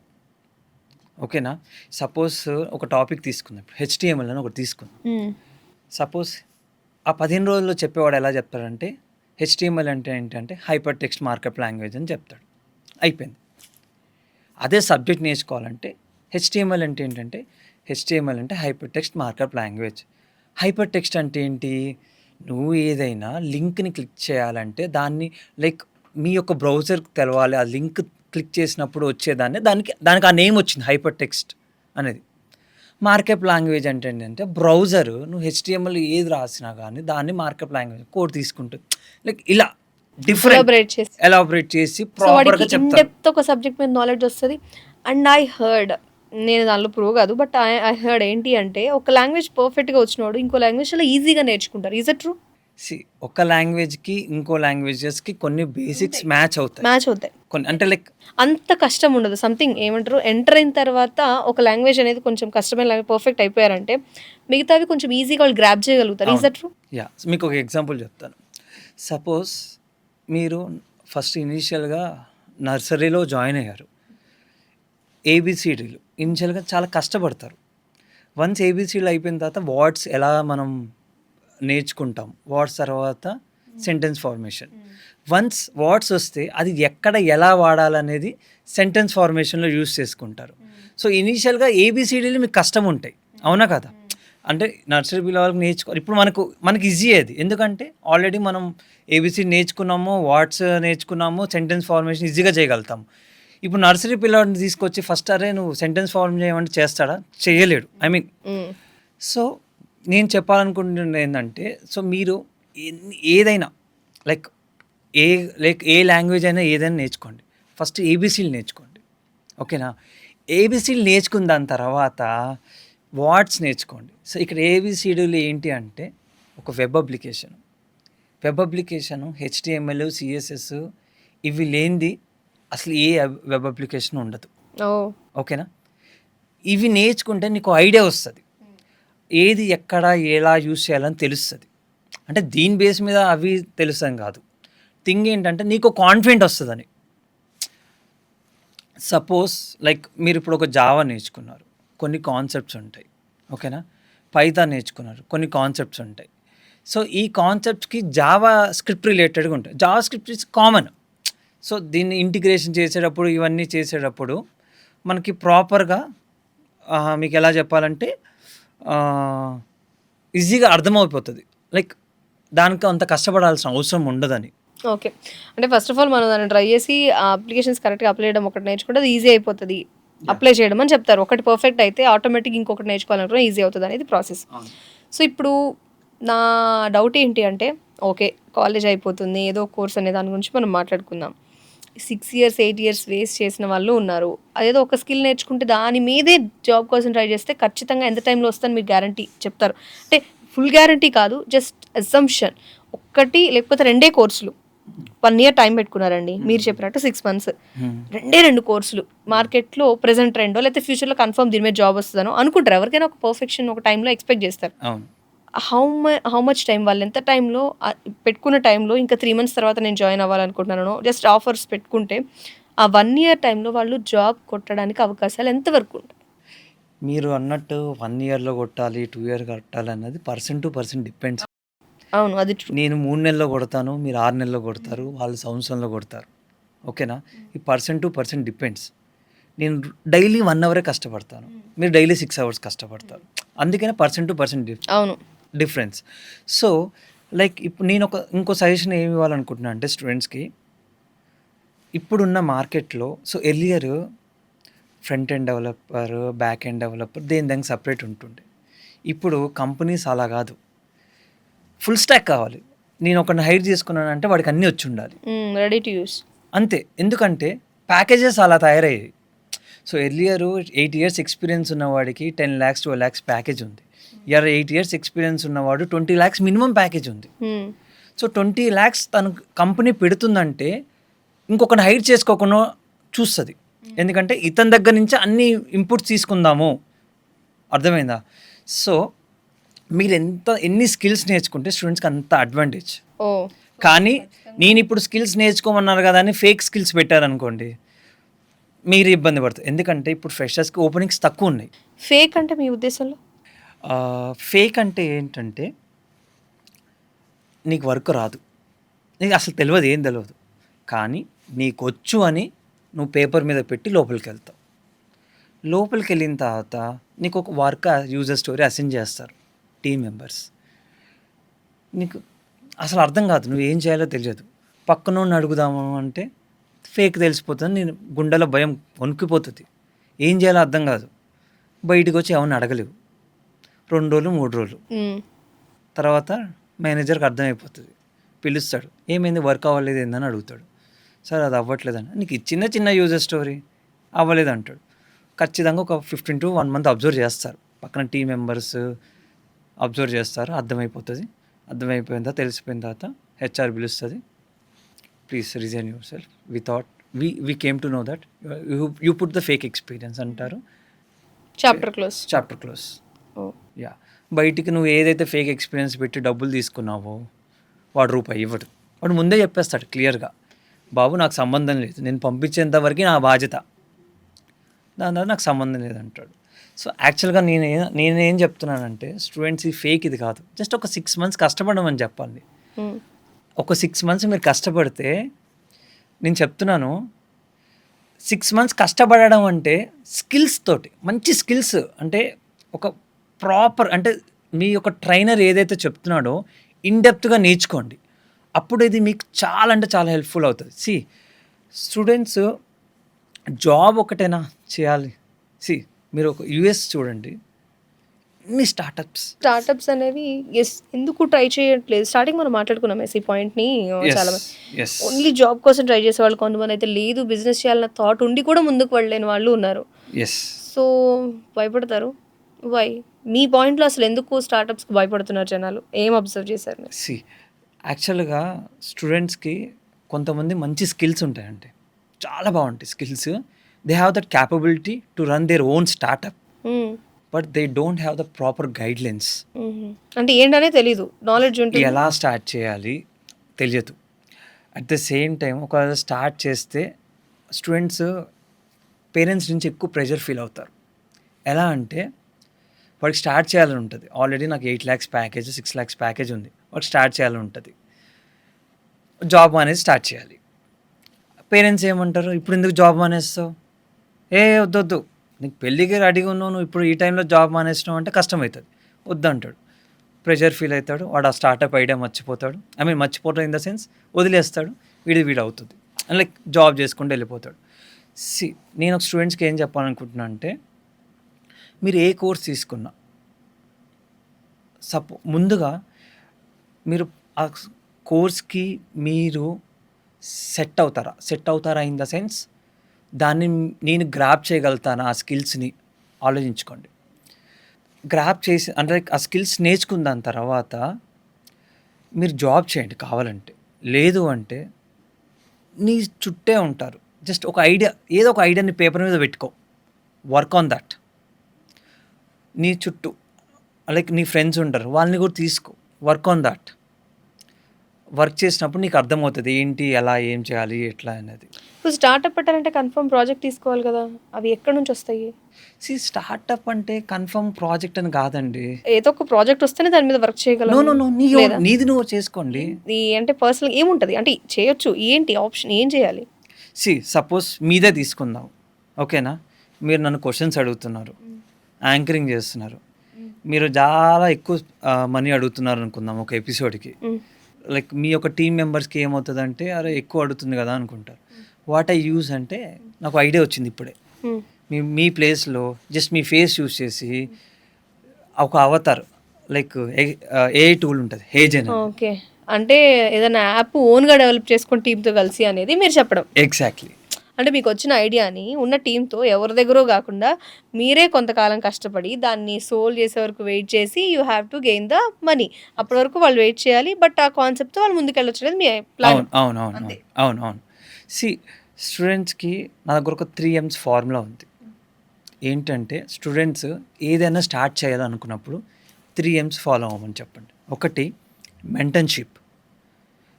ఓకేనా? సపోజ్ ఒక టాపిక్ తీసుకుందాం, హెచ్టిఎంఎల్ అని ఒకటి తీసుకుందాం. సపోజ్ ఆ 15 రోజుల్లో చెప్పేవాడు ఎలా చెప్తాడంటే హెచ్టిఎంఎల్ అంటే ఏంటంటే హైపర్ టెక్స్ట్ మార్కప్ లాంగ్వేజ్ అని చెప్తాడు, అయిపోయింది. అదే సబ్జెక్ట్ నేర్చుకోవాలంటే హెచ్టిఎంఎల్ అంటే ఏంటంటే హెచ్టిఎంఎల్ అంటే hyper text markup language. Hyper text అంటే ఏంటి? నువ్వు ఏదైనా లింక్ని క్లిక్ చేయాలంటే దాన్ని లైక్ మీ యొక్క బ్రౌజర్కి తెలవాలి, ఆ లింక్ క్లిక్ చేసినప్పుడు వచ్చేదాన్ని దానికి ఆ నేమ్ వచ్చింది హైపర్ టెక్స్ట్ అనేది. మార్కప్ లాంగ్వేజ్ అంటే ఏంటంటే బ్రౌజర్ నువ్వు హెచ్టిఎంఎల్ ఏది రాసినా కానీ దాన్ని మార్కప్ లాంగ్వేజ్ కోడ్ తీసుకుంటుంది. లైక్ ఇలా డిఫరెంట్ ఎలాబరేట్ చేసి ప్రాపర్గా చెప్తారు. డెప్త్ ఒక సబ్జెక్ట్ మీద నాలెడ్జ్ వస్తుంది. అండ్ ఐ హర్డ్, నేను దానిలో ప్రూవ్ కాదు, బట్ ఐ హర్డ్ ఏంటి అంటే ఒక లాంగ్వేజ్ పర్ఫెక్ట్గా వచ్చినోడు ఇంకో లాంగ్వేజ్ చాలా ఈజీగా నేర్చుకుంటారు. Is it true? ఒక లాంగ్వేజ్కి ఇంకో లాంగ్వేజెస్కి కొన్ని బేసిక్స్ మ్యాచ్ అవుతాయి కొన్ని, అంటే లైక్ అంత కష్టం ఉండదు. సంథింగ్ ఏమంటారు, ఎంటర్ అయిన తర్వాత ఒక లాంగ్వేజ్ అనేది కొంచెం కష్టమైన లాంగ్వేజ్ పర్ఫెక్ట్ అయిపోయారంటే మిగతావి కొంచెం ఈజీగా వాళ్ళు గ్రాప్ చేయగలుగుతారు. Is it true? యా, మీకు ఒక ఎగ్జాంపుల్ చెప్తాను. సపోజ్ మీరు ఫస్ట్ ఇనీషియల్గా నర్సరీలో జాయిన్ అయ్యారు, ఏబిసిడీలు ఇనిషియల్గా చాలా కష్టపడతారు. వన్స్ ఏబిసిడీలు అయిపోయిన తర్వాత వర్డ్స్ ఎలా మనం నేర్చుకుంటాం, వర్డ్స్ తర్వాత సెంటెన్స్ ఫార్మేషన్. వన్స్ వర్డ్స్ వస్తే అది ఎక్కడ ఎలా వాడాలనేది సెంటెన్స్ ఫార్మేషన్లో యూస్ చేసుకుంటారు. సో ఇనీషియల్గా ఏబిసిడీలు మీకు కష్టం ఉంటాయి, అవునా కదా? అంటే నర్సరీ పిల్లవాళ్ళకి నేర్చుకోవాలి. ఇప్పుడు మనకి ఈజీ అది, ఎందుకంటే ఆల్రెడీ మనం ఏబిసిడి నేర్చుకున్నాము, వర్డ్స్ నేర్చుకున్నాము, సెంటెన్స్ ఫార్మేషన్ ఈజీగా చేయగలుగుతాము. ఇప్పుడు నర్సరీ పిల్లవాడిని తీసుకొచ్చి ఫస్ట్ అరే నువ్వు సెంటెన్స్ ఫార్మ్ చేయమంటే చేస్తాడా? చేయలేడు. ఐ మీన్, సో నేను చెప్పాలనుకుంటున్నది ఏంటంటే, సో మీరు ఏదైనా లైక్ ఏ లాంగ్వేజ్ అయినా ఏదైనా నేర్చుకోండి, ఫస్ట్ ఏబిసిలు నేర్చుకోండి, ఓకేనా? ఏబిసిలు నేర్చుకున్న దాని తర్వాత వర్డ్స్ నేర్చుకోండి. సో ఇక్కడ ఏబిసిడీలు ఏంటి అంటే ఒక వెబ్ అప్లికేషను హెచ్టిఎంఎల్, సిఎస్ఎస్ ఇవి లేనిది అసలు ఏ వెబ్ అప్లికేషన్ ఉండదు, ఓకేనా? ఇవి నేర్చుకుంటే నీకు ఐడియా వస్తుంది, ఏది ఎక్కడ ఎలా యూస్ చేయాలని తెలుస్తుంది. అంటే దీని బేస్ మీద అవి తెలుస్తుంది కాదు, థింగ్ ఏంటంటే నీకు కాన్ఫిడెంట్ వస్తుందని. సపోజ్ లైక్ మీరు ఇప్పుడు ఒక జావా నేర్చుకున్నారు, కొన్ని కాన్సెప్ట్స్ ఉంటాయి, ఓకేనా? పైథాన్ నేర్చుకున్నారు, కొన్ని కాన్సెప్ట్స్ ఉంటాయి. సో ఈ కాన్సెప్ట్స్కి జావా స్క్రిప్ట్ రిలేటెడ్గా ఉంటాయి. Java script is common. So దీన్ని ఇంటిగ్రేషన్ చేసేటప్పుడు ఇవన్నీ చేసేటప్పుడు మనకి ప్రాపర్గా మీకు ఎలా చెప్పాలంటే ఈజీగా అర్థమైపోతుంది, లైక్ దానికి అంత కష్టపడాల్సిన అవసరం ఉండదని. ఓకే, అంటే ఫస్ట్ ఆఫ్ ఆల్ మనం దాన్ని ట్రై చేసి ఆ అప్లికేషన్స్ కరెక్ట్గా అప్లై చేయడం ఒకటి నేర్చుకుంటే అది ఈజీ అయిపోతుంది అప్లై చేయడం అని చెప్తారు. ఒకటి పర్ఫెక్ట్ అయితే ఆటోమేటిక్ ఇంకొకటి నేర్చుకోవాలనుకున్నా ఈజీ అవుతుంది అనేది ప్రాసెస్. సో ఇప్పుడు నా డౌట్ ఏంటి అంటే, ఓకే కాలేజ్ అయిపోతుంది, ఏదో కోర్స్ అనే దాని గురించి మనం మాట్లాడుకుందాం. 6 years 8 years వేస్ట్ చేసిన వాళ్ళు ఉన్నారు. అదేదో ఒక స్కిల్ నేర్చుకుంటే దాని మీదే జాబ్ కోసం ట్రై చేస్తే ఖచ్చితంగా ఎంత టైంలో వస్తుందని మీరు గ్యారంటీ చెప్తారు? అంటే ఫుల్ గ్యారంటీ కాదు, జస్ట్ అజంప్షన్. ఒక్కటి లేకపోతే 2 కోర్సులు 1 year టైం పెట్టుకున్నారండి, మీరు చెప్పినట్టు 6 months, 2 కోర్సులు మార్కెట్లో ప్రెసెంట్ ట్రెండో లేకపోతే ఫ్యూచర్లో కన్ఫర్మ్ దీని మీద జాబ్ వస్తుందనో అనుకుంటారు. ఎవరికైనా ఒక పర్ఫెక్షన్ ఒక టైంలో ఎక్స్పెక్ట్ చేస్తారు. హౌ మచ్ టైం, వాళ్ళు ఎంత టైంలో పెట్టుకున్న టైంలో ఇంకా 3 months తర్వాత నేను జాయిన్ అవ్వాలనుకుంటున్నాను జస్ట్ ఆఫర్స్ పెట్టుకుంటే ఆ 1 year టైంలో వాళ్ళు జాబ్ కొట్టడానికి అవకాశాలు ఎంతవరకు ఉంటాయి? మీరు అన్నట్టు 1 yearలో కొట్టాలి, 2 year కొట్టాలి అన్నది పర్సన్ టు పర్సన్ డిపెండ్స్. అవును, అది నేను 3 నెలల్లో కొడతాను, మీరు 6 నెలల్లో కొడతారు, వాళ్ళు సంవత్సరంలో కొడతారు, ఓకేనా? ఈ పర్సన్ టు పర్సన్ డిపెండ్స్. నేను డైలీ 1 hour కష్టపడతాను, మీరు డైలీ 6 hours కష్టపడతారు, అందుకనే person to person difference. So like ఇప్పుడు నేను ఇంకో సజెషన్ ఏమి ఇవ్వాలనుకుంటున్నాను అంటే స్టూడెంట్స్కి, ఇప్పుడున్న మార్కెట్లో so earlier front end developer, back end developer దానికి సపరేట్ ఉంటుండే. ఇప్పుడు కంపెనీస్ అలా కాదు, ఫుల్ స్టాక్ కావాలి. నేను ఒకరిని హైర్ చేసుకున్నానంటే వాడికి అన్నీ వచ్చి ఉండాలి, రెడీ టు యూస్, అంతే. ఎందుకంటే ప్యాకేజెస్ అలా తయారయ్యాయి. సో ఎర్లియర్ 8 years ఎక్స్పీరియన్స్ ఉన్నవాడికి 10 lakhs 12 lakhs ప్యాకేజ్ ఉంది. 8 years ఎక్స్పీరియన్స్ ఉన్నవాడు 20 lakhs మినిమం ప్యాకేజ్ ఉంది. సో 20 lakhs తను కంపెనీ పెడుతుందంటే ఇంకొకరిని హైర్ చేసుకోకుండా చూస్తుంది, ఎందుకంటే ఇతని దగ్గర నుంచి అన్ని ఇన్పుట్స్ తీసుకుందాము, అర్థమైందా? సో మీరు ఎన్ని స్కిల్స్ నేర్చుకుంటే స్టూడెంట్స్కి అంత అడ్వాంటేజ్. కానీ నేను ఇప్పుడు స్కిల్స్ నేర్చుకోమన్నారు కదా అని ఫేక్ స్కిల్స్ పెట్టారనుకోండి, మీరు ఇబ్బంది పడతారు. ఎందుకంటే ఇప్పుడు ఫ్రెషర్స్‌కి ఓపెనింగ్స్ తక్కువ ఉన్నాయి. ఫేక్ అంటే మీ ఉద్దేశంలో? ఫేక్ అంటే ఏంటంటే నీకు వర్క్ రాదు. నీకు అసలు తెలవదు, ఏం తెలవదు. కానీ నీకొచ్చు అని నువ్వు పేపర్ మీద పెట్టి లోపలికెళ్తావు. లోపలికెళ్ళిన తర్వాత నీకు ఒక వర్క్ యూజర్ స్టోరీ అసైన్ చేస్తారు టీమ్ మెంబర్స్. నీకు అసలు అర్థం కాదు, నువ్వేం చేయాలో తెలియదు. పక్కనోడిని అడుగుదాము అంటే ఫేక్ తెలిసిపోతుంది. నేను గుండెలో భయం వణికిపోతుంది. ఏం చేయాలో అర్థం కాదు. బయటకు వచ్చి ఎవరిని అడగలేవు. 2 రోజులు 3 రోజులు తర్వాత మేనేజర్కి అర్థమైపోతుంది. పిలుస్తాడు, ఏమైంది వర్క్ అవ్వలేదు ఏందని అడుగుతాడు. సార్ అది అవ్వట్లేదని. నీకు చిన్న చిన్న యూజర్ స్టోరీ అవ్వలేదు అంటాడు. ఖచ్చితంగా ఒక 15 to 1 month అబ్జర్వ్ చేస్తారు. పక్కన టీం మెంబర్స్ అబ్జర్వ్ చేస్తారు. అర్థమైపోతుంది. అర్థమైపోయిన తర్వాత తెలిసిపోయిన తర్వాత హెచ్ఆర్ పిలుస్తుంది. Please resign yourself. We came to know that you put the fake experience అంటారు. Chapter close. యా, బయటికి నువ్వు ఏదైతే ఫేక్ ఎక్స్పీరియన్స్ పెట్టి డబ్బులు తీసుకున్నావో వాడు రూపాయి ఇవ్వడు. వాడు ముందే చెప్పేస్తాడు క్లియర్గా, బాబు నాకు సంబంధం లేదు, నేను పంపించేంత వరకు నా బాధ్యత, దాని తర్వాత నాకు సంబంధం లేదంటాడు. సో యాక్చువల్గా నేనేం చెప్తున్నానంటే స్టూడెంట్స్ ఈ ఫేక్ ఇది కాదు, జస్ట్ ఒక 6 months కష్టపడమని చెప్పాలి. ఒక 6 months మీరు కష్టపడితే, నేను చెప్తున్నాను 6 months కష్టపడడం అంటే స్కిల్స్ తోటి, మంచి స్కిల్స్ అంటే ఒక ప్రాపర్ అంటే మీ యొక్క ట్రైనర్ ఏదైతే చెప్తున్నాడో ఇన్డెప్త్గా నేర్చుకోండి. అప్పుడు ఇది మీకు చాలా అంటే చాలా హెల్ప్ఫుల్ అవుతుంది. స్టూడెంట్స్ జాబ్ ఒకటేనా చేయాలి. మీరు ఒక యూఎస్ చూడండి, ఎన్ని స్టార్టప్స్ అనేవి ఎందుకు ట్రై చేయట్లేదు? స్టార్టింగ్ మనం మాట్లాడుకున్నాం ఈ పాయింట్ని. చాలా ఓన్లీ జాబ్ కోసం ట్రై చేసే వాళ్ళు కొంతమంది అయితే, లేదు బిజినెస్ చేయాలన్న థాట్ ఉండి కూడా ముందుకు వెళ్ళలేని వాళ్ళు ఉన్నారు. సో భయపడతారు. వై? మీ పాయింట్లో అసలు ఎందుకు స్టార్టప్స్కి భయపడుతున్నారు జనాలు? ఏం అబ్జర్వ్ చేశారు? యాక్చువల్గా స్టూడెంట్స్కి కొంతమంది మంచి స్కిల్స్ ఉంటాయండి, చాలా బాగుంటాయి skills. They have that capability to run their own startup, but they don't have the proper guidelines. అంటే ఏంటనే తెలీదు, నాలెడ్జ్ ఉంటుంది, ఎలా స్టార్ట్ చేయాలి తెలియదు. అట్ ద సేమ్ టైం ఒకవేళ స్టార్ట్ చేస్తే స్టూడెంట్స్ పేరెంట్స్ నుంచి ఎక్కువ ప్రెషర్ ఫీల్ అవుతారు. ఎలా అంటే వాడికి స్టార్ట్ చేయాలని ఉంటుంది. ఆల్రెడీ నాకు 8 lakhs ప్యాకేజ్, 6 lakhs ప్యాకేజ్ ఉంది, వాడికి స్టార్ట్ చేయాలని ఉంటుంది. జాబ్ అనేది స్టార్ట్ చేయాలి. పేరెంట్స్ ఏమంటారు, ఇప్పుడు ఎందుకు జాబ్ మానేస్తావు, వద్దొద్దు, నీకు పెళ్ళికి రెడీగా ఉన్నావు, నువ్వు ఇప్పుడు ఈ టైంలో జాబ్ మానేసినావు అంటే కష్టమవుతుంది, వద్దంటాడు. ప్రెషర్ ఫీల్ అవుతాడు. వాడు ఆ స్టార్టప్ ఐడియా మర్చిపోతాడు. మర్చిపోవడం ఇన్ ద సెన్స్ వదిలేస్తాడు. వీడు అవుతుంది, లైక్ జాబ్ చేసుకుంటూ వెళ్ళిపోతాడు. నేను ఒక స్టూడెంట్స్కి ఏం చెప్పాలనుకుంటున్నా అంటే, మీరు ఏ కోర్స్ తీసుకున్నా ముందుగా మీరు ఆ కోర్స్కి మీరు సెట్ అవుతారా ఇన్ ద సెన్స్ దాన్ని నేను గ్రాప్ చేయగలుగుతాను ఆ స్కిల్స్ని ఆలోచించుకోండి. గ్రాప్ చేసి అంటే ఆ స్కిల్స్ నేర్చుకున్న దాని తర్వాత మీరు జాబ్ చేయండి కావాలంటే. లేదు అంటే నీ చుట్టే ఉంటారు. జస్ట్ ఒక ఐడియా, ఏదో ఒక ఐడియాని పేపర్ మీద పెట్టుకో, వర్క్ ఆన్ దట్. నీ చుట్టూ లైక్ నీ ఫ్రెండ్స్ ఉంటారు, వాళ్ళని కూడా తీసుకో, వర్క్ ఆన్ దట్. వర్క్ చేసినప్పుడు నీకు అర్థమవుతుంది ఏంటి, ఎలా, ఏం చేయాలి, ఎట్లా అనేది. ఇప్పుడు స్టార్టప్ పెట్టాలంటే కన్ఫర్మ్ ప్రాజెక్ట్ తీసుకోవాలి కదా, అవి ఎక్కడి నుంచి వస్తాయి? స్టార్టప్ అంటే కన్ఫర్మ్ ప్రాజెక్ట్ అని కాదండి, ఏదో ఒక ప్రాజెక్ట్ వస్తేనే దాని మీద వర్క్ చేయగలం. నీది నువ్వు చేసుకోండి. అంటే పర్సనల్ ఏముంటుంది అంటే చేయొచ్చు, ఏంటి ఆప్షన్, ఏం చేయాలి? సపోజ్ మీదే తీసుకుందాం, ఓకేనా? మీరు నన్ను క్వశ్చన్స్ అడుగుతున్నారు, యాంకరింగ్ చేస్తున్నారు, మీరు చాలా ఎక్కువ మనీ అడుగుతున్నారు అనుకుందాం ఒక ఎపిసోడ్కి. లైక్ మీ యొక్క టీం మెంబర్స్కి ఏమవుతుందంటే, అరే ఎక్కువ అడుగుతుంది కదా అనుకుంటారు. వాట్ ఐ యూజ్ అంటే, నాకు ఐడియా వచ్చింది ఇప్పుడే. మీ ప్లేస్లో జస్ట్ మీ ఫేస్ యూజ్ చేసి ఒక అవతార్ లైక్ ఏఐ టూల్ ఉంటుంది, హేజెన్. ఓకే, అంటే ఏదైనా యాప్ ఓన్గా డెవలప్ చేసుకొని టీంతో కలిసి అనేది మీరు చెప్పడం. ఎగ్జాక్ట్లీ. అంటే మీకు వచ్చిన ఐడియాని ఉన్న టీంతో ఎవరి దగ్గర కాకుండా మీరే కొంతకాలం కష్టపడి దాన్ని సోల్ చేసే వరకు వెయిట్ చేసి you have to gain the money. అప్పటి వరకు వాళ్ళు వెయిట్ చేయాలి, బట్ ఆ కాన్సెప్ట్తో వాళ్ళు ముందుకెళ్ళొచ్చు మీ ప్లాన్. అవును. స్టూడెంట్స్కి నా దగ్గర ఒక 3M's ఫార్ములా ఉంది. ఏంటంటే స్టూడెంట్స్ ఏదైనా స్టార్ట్ చేయాలనుకున్నప్పుడు 3M's ఫాలో అవ్వమని చెప్పండి. ఒకటి మెంటర్షిప్.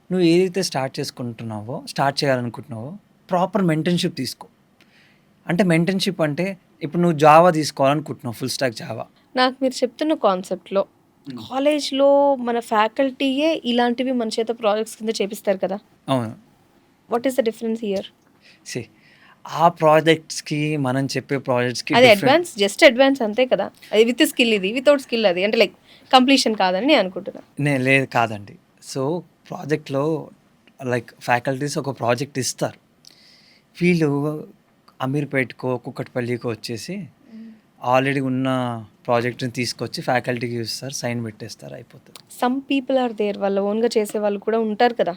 నువ్వు ఏదైతే స్టార్ట్ చేయాలనుకుంటున్నావో ప్రాపర్ మెంటర్షిప్ తీసుకో. అంటే మెంటర్‌షిప్ అంటే ఇప్పుడు నువ్వు జావా తీసుకోవాలనుకుంటున్నావు, ఫుల్ స్టాక్ జావా. నాకు మీరు చెప్తున్న కాన్సెప్ట్‌లో కాలేజ్‌లో మన ఫ్యాకల్టీయే ఇలాంటివి మన చేత ప్రాజెక్ట్స్ కింద చేపిస్తారు కదా! అవును. What is the difference here? See ఆ ప్రాజెక్ట్స్‌కి మనం చెప్పే ప్రాజెక్ట్స్‌కి అది డిఫరెంట్. జస్ట్ అడ్వాన్స్ అంతే కదా! అది విత్ స్కిల్ ఇది. వితౌట్ స్కిల్ అది. అంటే లైక్ కంప్లీషన్ కాదని నేను అనుకుంటున్నా. లేదు కాదండి. సో, ప్రాజెక్ట్‌లో లైక్ ఫ్యాకల్టీస్ ఒక ప్రాజెక్ట్ ఇస్తారు. వీళ్ళు అమీర్‌పేట్‌కో, కూకట్పల్లికో వచ్చేసి ఆల్రెడీ ఉన్న ప్రాజెక్ట్‌ని తీసుకొచ్చి ఫ్యాకల్టీకి ఇస్తారు. సైన్ పెట్టేస్తారు, అయిపోతది. Some people are there. వాళ్ళ ఓన్‌గా చేసే వాళ్ళు కూడా ఉంటారు కదా!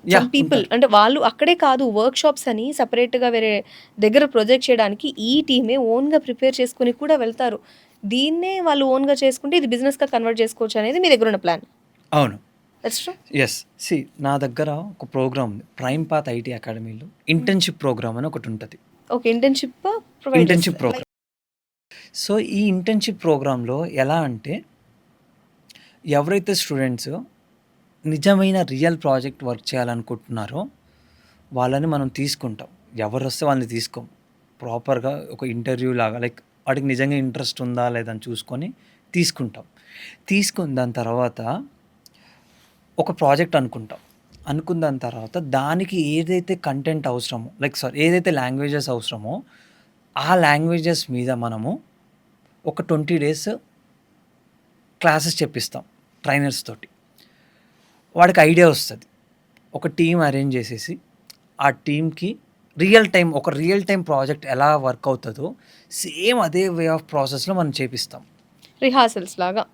యాహ్! సమ్ పీపుల్ ఉంటారు. అంటే వాళ్ళు అక్కడే కాదు వర్క్‌షాప్స్ అని సెపరేట్‌గా వేరే దగ్గర ప్రొజెక్ట్ చేయడానికి ఈ టీమే ఓన్‌గా ప్రిపేర్ చేసుకొని కూడా వెళ్తారు. దీన్నే వాళ్ళు ఓన్‌గా చేసుకుంటే ఇది బిజినెస్‌గా కన్వర్ట్ చేసుకోవచ్చు అనేది మీ దగ్గర ఉన్న ప్లాన్. అవును. That's true. యెస్. సీ నా దగ్గర ఒక ప్రోగ్రామ్ ఉంది. ప్రైమ్ పాత్ ఐటీ అకాడమీలో ఇంటర్న్‌షిప్ ప్రోగ్రామ్ అని ఒకటుంటది. ఓకే. ఇంటర్న్‌షిప్ ప్రొవైడ్ ఇంటర్న్‌షిప్ చేస్తారు. ప్రోగ్రామ్. సో, ఈ ఇంటర్న్‌షిప్ ప్రోగ్రామ్‌లో ఎలా అంటే, ఎవరైతే స్టూడెంట్స్ నిజమైన రియల్ ప్రాజెక్ట్ వర్క్ చేయాలనుకుంటున్నారో వాళ్ళని మనం తీసుకుంటాం. ఎవరొస్తే వాళ్ళని తీసుకోం. ప్రాపర్‌గా ఒక ఇంటర్వ్యూ లాగా లైక్ వాడికి నిజంగా ఇంట్రెస్ట్ ఉందా లేదా అని చూసుకొని తీసుకుంటాం. తీసుకున్న దాని తర్వాత ఒక ప్రాజెక్ట్ అనుకుంటాం. అనుకున్న దాని తర్వాత దానికి ఏదైతే కంటెంట్ అవసరమో లైక్ ఏదైతే లాంగ్వేజెస్ అవసరమో ఆ లాంగ్వేజెస్ మీద మనము ఒక 20 డేస్ క్లాసెస్ చెప్పిస్తాం ట్రైనర్స్ తోటి. వాడికి ఐడియా వస్తది. ఒక టీమ్ అరేంజ్ చేసేసి ఆ టీమ్‌కి రియల్ టైమ్ ప్రాజెక్ట్ ఎలా వర్క్ అవుతదో సేమ్ అదే వే ఆఫ్ ప్రాసెస్‌లో మనం చేపిస్తాం. రిహార్సల్స్ లాగా.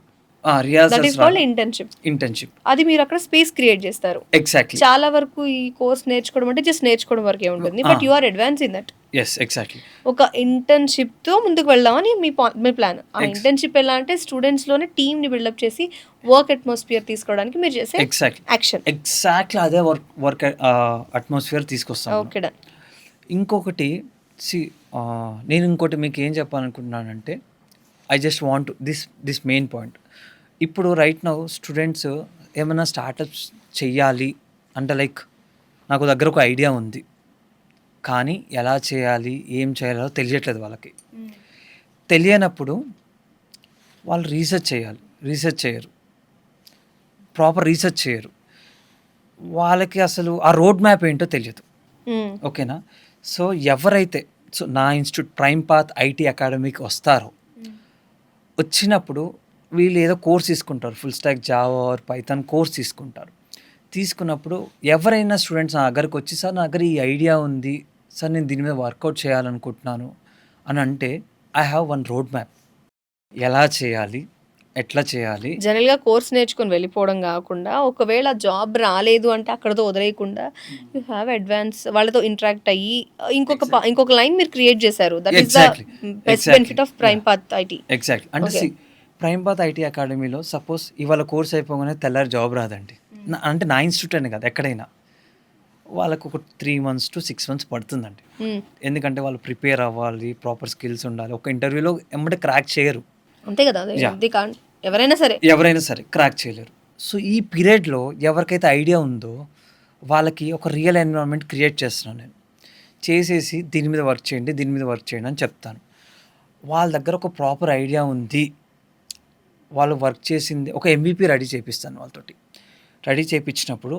దట్ రిహార్సల్స్ ఈస్ కాల్డ్ లాగా ఇంటర్న్‌షిప్. ఇంటర్న్‌షిప్. అది మీరు అక్కడ స్పేస్ క్రియేట్ చేస్తారు. ఎగ్జాక్ట్‌లీ. చాలా వరకు ఈ కోర్స్ నేర్చుకోవడం అంటే జస్ట్ నేర్చుకోవడం వరకే ఉంటుంది. ఆ! But you are advance in that. Yes. Exactly. ఒక ఇంటర్న్‌షిప్‌తో ముందుకు వెళ్దామని మీ ప్లాన్. ఆ ఎగ్స్ ఇంటర్న్‌షిప్ ఎలా అంటే స్టూడెంట్స్‌లోనే టీమ్‌ని బిల్డప్ చేసి వర్క్ అట్మాస్ఫియర్ తీసుకోవడానికి మీరు చేసే ఎగ్జాక్ట్‌లీ. యాక్షన్. ఎగ్జాక్ట్‌లీ అదే వర్క్ అట్మాస్ఫియర్ తీసుకొస్తాం మనం. ఓకే. డన్. ఇంకొకటి సీ నేను ఇంకోటి మీకేం చెప్పాలనుకుంటున్నానంటే I just want this main point. ఇప్పుడు రైట్ నౌ స్టూడెంట్స్ ఏమైనా స్టార్టప్స్ చెయ్యాలి అంటే లైక్ నాకు దగ్గర ఒక ఐడియా ఉంది. కానీ ఎలా చేయాలి, ఏం చేయాలో తెలియట్లేదు వాళ్ళకి. తెలియనప్పుడు వాళ్ళు రీసెర్చ్ చేయాలి. రీసెర్చ్ చేయరు. ప్రాపర్ రీసెర్చ్ చేయరు. వాళ్ళకి అసలు ఆ రోడ్ మ్యాప్ ఏంటో తెలియదు. ఓకేనా? సో, ఎవరైతే నా ఇన్‌స్టిట్యూట్ ప్రైమ్ పాత్ ఐటీ అకాడమీకి వస్తారో, వచ్చినప్పుడు వీళ్ళు ఏదో కోర్స్ తీసుకుంటారు. Full stack Java or Python course తీసుకుంటారు. తీసుకున్నప్పుడు ఎవరైనా స్టూడెంట్స్ నా దగ్గరకు వచ్చి, "సార్ నా దగ్గర ఈ ఐడియా ఉంది. సార్ నేను దీని మీద వర్కౌట్ చేయాలనుకుంటున్నాను" అని అంటే, I have one road map. ఎలా చేయాలి? ఎట్లా చేయాలి? జనరల్‌గా కోర్స్ నేర్చుకొని వెళ్ళిపోవడం గాకుండా, ఒకవేళ జాబ్ రాలేదు అంటే అక్కడితో వదిలేయకుండా యూ హావ్ అడ్వాన్స్ వాళ్ళతో ఇంటరాక్ట్ అయ్యి ఇంకొక లైన్ మీరు క్రియేట్ చేశారు. That is the exactly. Best exactly. Benefit of yeah! Prime path IT. Exactly. అంటే ఓకే. ప్రైమ్ పాత్ ఐటీ అకాడమీలో సపోజ్ ఇవాళ కోర్స్ అయిపోగానే తెల్లారి జాబ్ రాదండి. అంటే నా ఇన్‌స్టిట్యూట్ అనే కాదు ఎక్కడైనా. వాళ్ళకు ఒక 3 మంత్స్ టు 6 మంత్స్ పడుతుందండి. ఎందుకంటే వాళ్ళు ప్రిపేర్ అవ్వాలి, ప్రాపర్ స్కిల్స్ ఉండాలి. ఒక ఇంటర్వ్యూలో ఎమ్మటే క్రాక్ చేయరు. అంతే కదా! యాహ్! అది కాన్ ఎవరైనా సరే. ఎవరైనా సరే క్రాక్ చేయలేరు. సో, ఈ పీరియడ్‌లో ఎవరికైతే ఐడియా ఉందో వాళ్ళకి ఒక రియల్ ఎన్విరాన్మెంట్ క్రియేట్ చేస్తున్నాను నేను. చేసేసి దీని మీద వర్క్ చేయండి, దీని మీద వర్క్ చేయండి అని చెప్తాను. వాళ్ళ దగ్గర ఒక ప్రాపర్ ఐడియా ఉంది. వాళ్ళు వర్క్ చేసింది ఒక ఎంవీపీ రెడీ చేపిస్తాను వాళ్ళతోటి. రెడీ చేపించినప్పుడు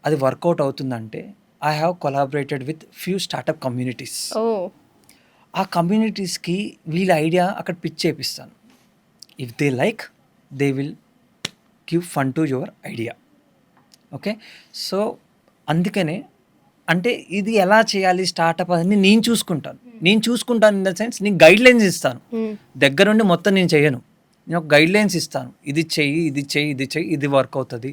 అది వర్కౌట్ అవుతుందంటే I have collaborated with few startup communities. Oh! ఆ కమ్యూనిటీస్‌కి వీళ్ళ ఐడియా అక్కడ పిచ్ చేపిస్తాను. If they like they will give fund to your idea. Okay. So, అందుకనే అంటే ఇది ఎలా చేయాలి స్టార్టప్ అని నేను చూసుకుంటాను. నేను చూసుకుంటాను ఇన్ ద సెన్స్ నేను గైడ్‌లైన్స్ ఇస్తాను. దగ్గరుండి మొత్తం నేను చేయను. నేను ఒక గైడ్‌లైన్స్ ఇస్తాను. ఇది చెయ్యి, ఇది చెయ్యి, ఇది చెయ్యి, ఇది వర్క్ అవుతది.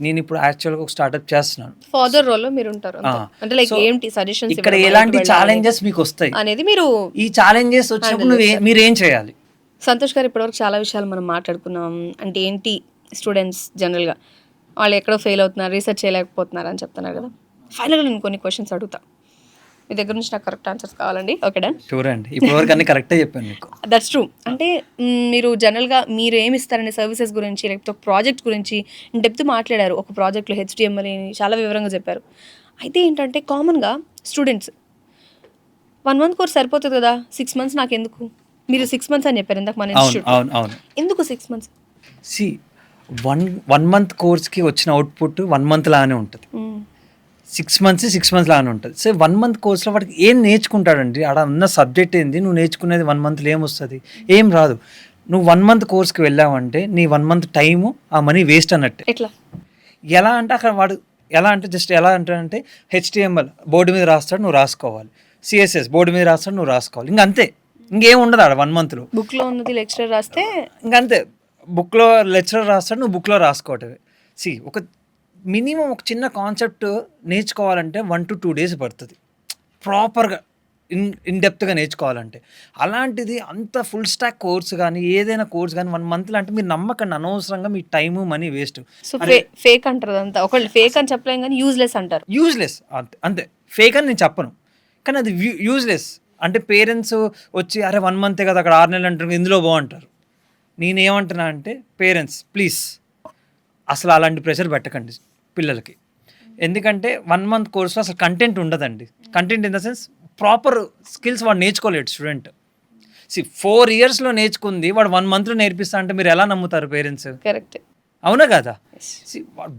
నేనిప్పుడు యాక్చువల్‌గా ఒక స్టార్టప్ చేస్తున్నాను. ఫాదర్ రోల్‌లో మీరుంటారు అంతే. అంటే లైక్ సో, ఏంటి సజెషన్స్ ఇక్కడ ఇవ్వడమా? ఎలాంటి ఎటు వెళ్ళాలి ఛాలెంజెస్ మీకొస్తాయి. అనేది మీరు ఈ ఛాలెంజెస్ వచ్చినప్పుడు హ్యాండిల్ చేస్తారు. మీరేం చేయాలి? సంతోష్ గారు ఇప్పటివరకు చాలా విషయాలు మనం మాట్లాడుకున్నాం. అంటే ఏంటి స్టూడెంట్స్ జనరల్‌గా వాళ్ళు ఎక్కడో ఫెయిల్ అవుతున్నారు, రీసెర్చ్ చేయలేకపోతున్నారు అని చెప్తున్నారు కదా! ఫైనల్‌గా నేను కొన్ని క్వెషన్స్ అడుగుతా. మీ దగ్గర నుంచి నాకు కరెక్ట్ ఆన్సర్స్ కావాలండి. Okay done. షూర్ అండి. ఇప్పటివరకు అన్నీ కరెక్టే చెప్పాను మీకు. That's true. అంటే మీరు జనరల్‌గా మీరు ఏమి ఇస్తారనే సర్వీసెస్ గురించి లేకపోతే ఒక ప్రాజెక్ట్ గురించి ఇన్ డెప్త్ మాట్లాడారు. ఒక ప్రాజెక్ట్‌లో హెచ్‌టీఎంఎల్ అని చాలా వివరంగా చెప్పారు. అయితే ఏంటంటే కామన్‌గా స్టూడెంట్స్ 1 మంత్ కోర్స్ సరిపోతుంది కదా, 6 మంత్స్ నాకెందుకు? మీరు 6 మంత్స్ అని చెప్పారు ఇందాక మన అవును ఇన్స్టిట్యూట్. అవును అవును ఎందుకు 6 మంత్స్? సి 1 మంత్ కోర్స్కి వచ్చిన అవుట్పుట్ 1 మంత్ లానే ఉంటుంది. 6 మంత్స్ లానే ఉంటుంది. సో 1 మంత్ కోర్స్లో వాడికి ఏం నేర్చుకుంటాడండి? ఆడ ఉన్న సబ్జెక్ట్ ఏంది? నువ్వు నేర్చుకునేది 1 మంత్లో ఏమొస్తుంది? ఏం రాదు. నువ్వు 1 మంత్ కోర్స్కి వెళ్ళావంటే నీ 1 మంత్ టైము ఆ మనీ వేస్ట్ అన్నట్టే. ఎట్లా? ఎలా అంటే అక్కడ వాడు ఎలా అంటే జస్ట్ ఎలా అంటాడంటే HTML బోర్డు మీద రాస్తాడు, నువ్వు రాసుకోవాలి. CSS బోర్డు మీద రాస్తాడు, నువ్వు రాసుకోవాలి. ఇంకంతే, ఇంకేం ఉండదు ఆడ 1 మంత్లో. బుక్లో ఉన్నది లెక్చరర్ రాస్తే ఇంకంతే, బుక్లో లెక్చరర్ రాస్తాడు, నువ్వు బుక్లో రాసుకోవటమే. ఒక మినిమం ఒక చిన్న కాన్సెప్ట్ నేర్చుకోవాలంటే 1 to 2 days పడుతుంది ప్రాపర్గా ఇన్డెప్త్గా నేర్చుకోవాలంటే. అలాంటిది అంత ఫుల్ స్టాక్ కోర్స్ కానీ ఏదైనా కోర్స్ కానీ 1 మంత్లో అంటే మీరు నమ్మకండి, అనవసరంగా మీ time money waste. So fake అంటారు అదంతా. ఒకళ్ళు ఫేక్ అని చెప్పలేం కానీ యూజ్లెస్ అంటారు. యూజ్లెస్ అంతే అంతే. ఫేక్ అని నేను చెప్పను, కానీ అది యూజ్లెస్. అంటే పేరెంట్స్ వచ్చి అరే 1 మంతే కదా అక్కడ 6 నెలలు అంటారు, ఇందులో బాగుంటారు. నేనేమంటున్నా అంటే పేరెంట్స్ ప్లీజ్ అసలు అలాంటి ప్రెషర్ పెట్టకండి పిల్లలకి. ఎందుకంటే 1 మంత్ కోర్సులో అసలు కంటెంట్ ఉండదండి. Content in the sense proper skills వాడు నేర్చుకోలేడు స్టూడెంట్. 4 yearsలో నేర్చుకుంది వాడు 1 monthలో నేర్పిస్తా అంటే మీరు ఎలా నమ్ముతారు పేరెంట్స్? కరెక్ట్. అవునా కదా?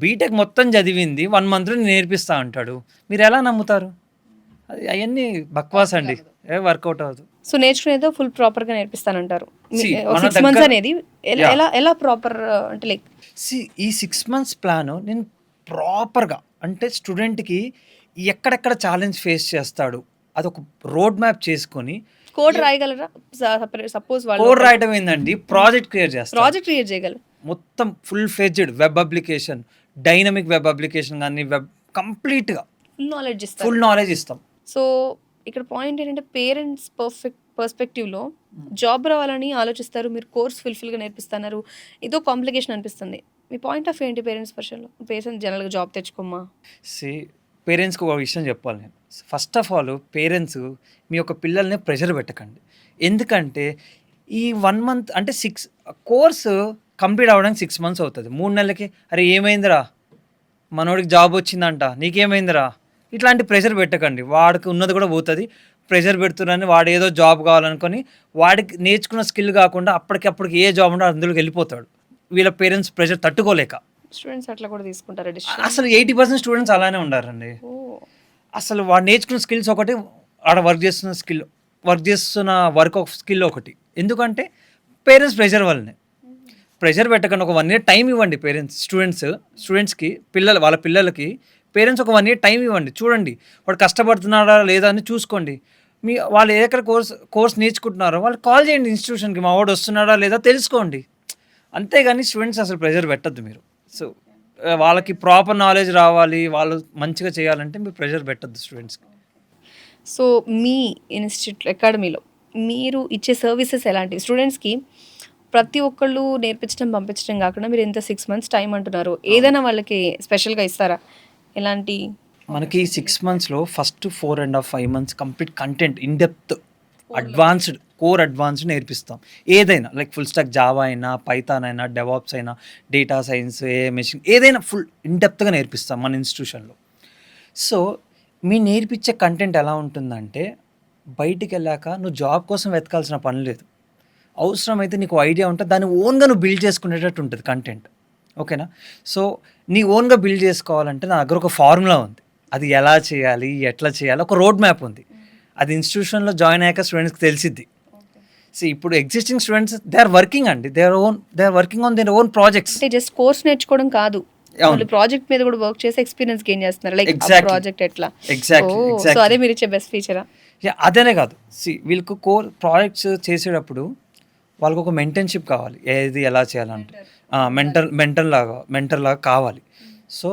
బీటెక్ మొత్తం చదివింది 1 monthలో నేర్పిస్తా అంటాడు, మీరు ఎలా నమ్ముతారు? అది అవన్నీ బక్వాస్ అండి, వర్కౌట్ అవ్వదు. సో నేర్చుకునేదో ఫుల్ ప్రాపర్గా నేర్పిస్తానంటారు. See, 6 months అనేది ఎలా ప్రాపర్ అంటే లైక్ ఈ 6 months ప్లాన్ నేను ప్రాపర్గా అంటే స్టూడెంట్కి ఎక్కడెక్కడ ఛాలెంజ్ ఫేస్ చేస్తాడు అదొక రోడ్ మ్యాప్ చేసుకొని. కోడ్ రాయగలరా? సపోజ్ వాళ్ళు కోడ్ రాయడం ఏందండి, ప్రాజెక్ట్ క్రియేట్ చేస్తారు. ప్రాజెక్ట్ క్రియేట్ చేయగలరు మొత్తం full fledged web application, dynamic web application కానీ వెబ్ కంప్లీట్గా ఫుల్ నాలెడ్జ్ ఇస్తాం. సో ఇక్కడ పాయింట్ ఏంటంటే పేరెంట్స్ పర్స్పెక్టివ్లో జాబ్ రావాలని ఆలోచిస్తారు, మీరు కోర్స్ ఫుల్ఫిల్గా నేర్పిస్తున్నారు, ఇదో కాంప్లికేషన్ అనిపిస్తుంది. మీ పాయింట్ ఆఫ్ ఏంటి పేరెంట్స్ పర్సన్లో? పేరెంట్స్ జనరల్గా జాబ్ తెచ్చుకోమ్మా. పేరెంట్స్కి ఒక విషయం చెప్పాలి నేను. ఫస్ట్ ఆఫ్ ఆల్ పేరెంట్స్ మీ యొక్క పిల్లల్ని ప్రెషర్ పెట్టకండి. ఎందుకంటే ఈ 1 month అంటే కోర్సు కంప్లీట్ అవ్వడానికి 6 months అవుతుంది. 3 నెలలకి అరే ఏమైందిరా మనోడికి జాబ్ వచ్చిందంట నీకేమైందిరా, ఇట్లాంటి ప్రెషర్ పెట్టకండి. వాడికి ఉన్నది కూడా పోతుంది. ప్రెషర్ పెడుతున్నారని వాడు ఏదో జాబ్ కావాలనుకొని వాడికి నేర్చుకున్న స్కిల్ కాకుండా అప్పటికప్పటికి ఏ జాబ్ ఉంటే అందులోకి వెళ్ళిపోతాడు, వీళ్ళ పేరెంట్స్ ప్రెషర్ తట్టుకోలేక. స్టూడెంట్స్ అట్లా కూడా తీసుకుంటారు. అసలు 80% స్టూడెంట్స్ అలానే ఉండారండి. అసలు వాడు నేర్చుకున్న స్కిల్స్ ఒకటి, ఆడ వర్క్ చేస్తున్న వర్క్ ఒక స్కిల్ ఒకటి. ఎందుకంటే పేరెంట్స్ ప్రెషర్ వల్లనే. ప్రెషర్ పెట్టకుండా ఒక 1 year టైం ఇవ్వండి పేరెంట్స్. స్టూడెంట్స్కి వాళ్ళ పిల్లలకి పేరెంట్స్ ఒక 1 year టైం ఇవ్వండి. చూడండి వాడు కష్టపడుతున్నాడా లేదా అని చూసుకోండి. వాళ్ళు ఎక్కడ కోర్స్ నేర్చుకుంటున్నారో వాళ్ళు కాల్ చేయండి ఇన్స్టిట్యూషన్కి, మా వాడు వస్తున్నాడా లేదా తెలుసుకోండి. అంతేగాని స్టూడెంట్స్ అసలు ప్రెషర్ పెట్టద్దు మీరు. సో వాళ్ళకి ప్రాపర్ నాలెడ్జ్ రావాలి, వాళ్ళు మంచిగా చేయాలంటే మీరు ప్రెషర్ పెట్టద్దు స్టూడెంట్స్కి. సో మీ ఇన్స్టిట్యూట్ అకాడమీలో మీరు ఇచ్చే సర్వీసెస్ ఎలాంటివి? స్టూడెంట్స్కి ప్రతి ఒక్కళ్ళు నేర్పించడం పంపించడం కాకుండా మీరు ఎంత 6 months టైం అంటున్నారు, ఏదైనా వాళ్ళకి స్పెషల్గా ఇస్తారా? ఎలాంటి? మనకి 6 monthsలో first 4.5 months complete content in depth advanced నేర్పిస్తాం. ఏదైనా లైక్ ఫుల్ స్టాక్ జావా అయినా, పైథాన్ అయినా, డెవాప్స్ అయినా, డేటా సైన్స్, మెషిన్ ఏదైనా ఫుల్ ఇన్డెప్త్గా నేర్పిస్తాం మన ఇన్స్టిట్యూషన్లో. సో మీ నేర్పించే కంటెంట్ ఎలా ఉంటుందంటే బయటికి వెళ్ళాక నువ్వు జాబ్ కోసం వెతకాల్సిన పని లేదు. అవసరమైతే నీకు ఐడియా ఉంటే దాన్ని ఓన్గా నువ్వు బిల్డ్ చేసుకునేటట్టు ఉంటుంది కంటెంట్. ఓకేనా? సో నీ ఓన్గా బిల్డ్ చేసుకోవాలంటే నా దగ్గర ఒక ఫార్ములా ఉంది. అది ఎలా చేయాలి, ఎట్లా చేయాలి, ఒక రోడ్ మ్యాప్ ఉంది. అది ఇన్స్టిట్యూషన్లో జాయిన్ అయ్యాక స్టూడెంట్స్కి తెలిసిద్ది. సో ఇప్పుడు existing students they are working అండి, they are working on their own projects. అంటే జస్ట్ కోర్స్ నేర్చుకోవడం కాదు, వాళ్ళు ప్రాజెక్ట్ మీద కూడా వర్క్ చేసి ఎక్స్పీరియన్స్ గెయిన్ చేస్తున్నారు. లైక్ ప్రాజెక్ట్ ఎట్లా? సో అదే మీరు ఇచ్చే బెస్ట్ ఫీచరా? అదేనే కాదు, వీళ్ళకు ప్రాజెక్ట్స్ చేసేటప్పుడు వాళ్ళకు ఒక మెంటర్షిప్ కావాలి. ఏది ఎలా చేయాలంటే మెంటర్ లాగా కావాలి. సో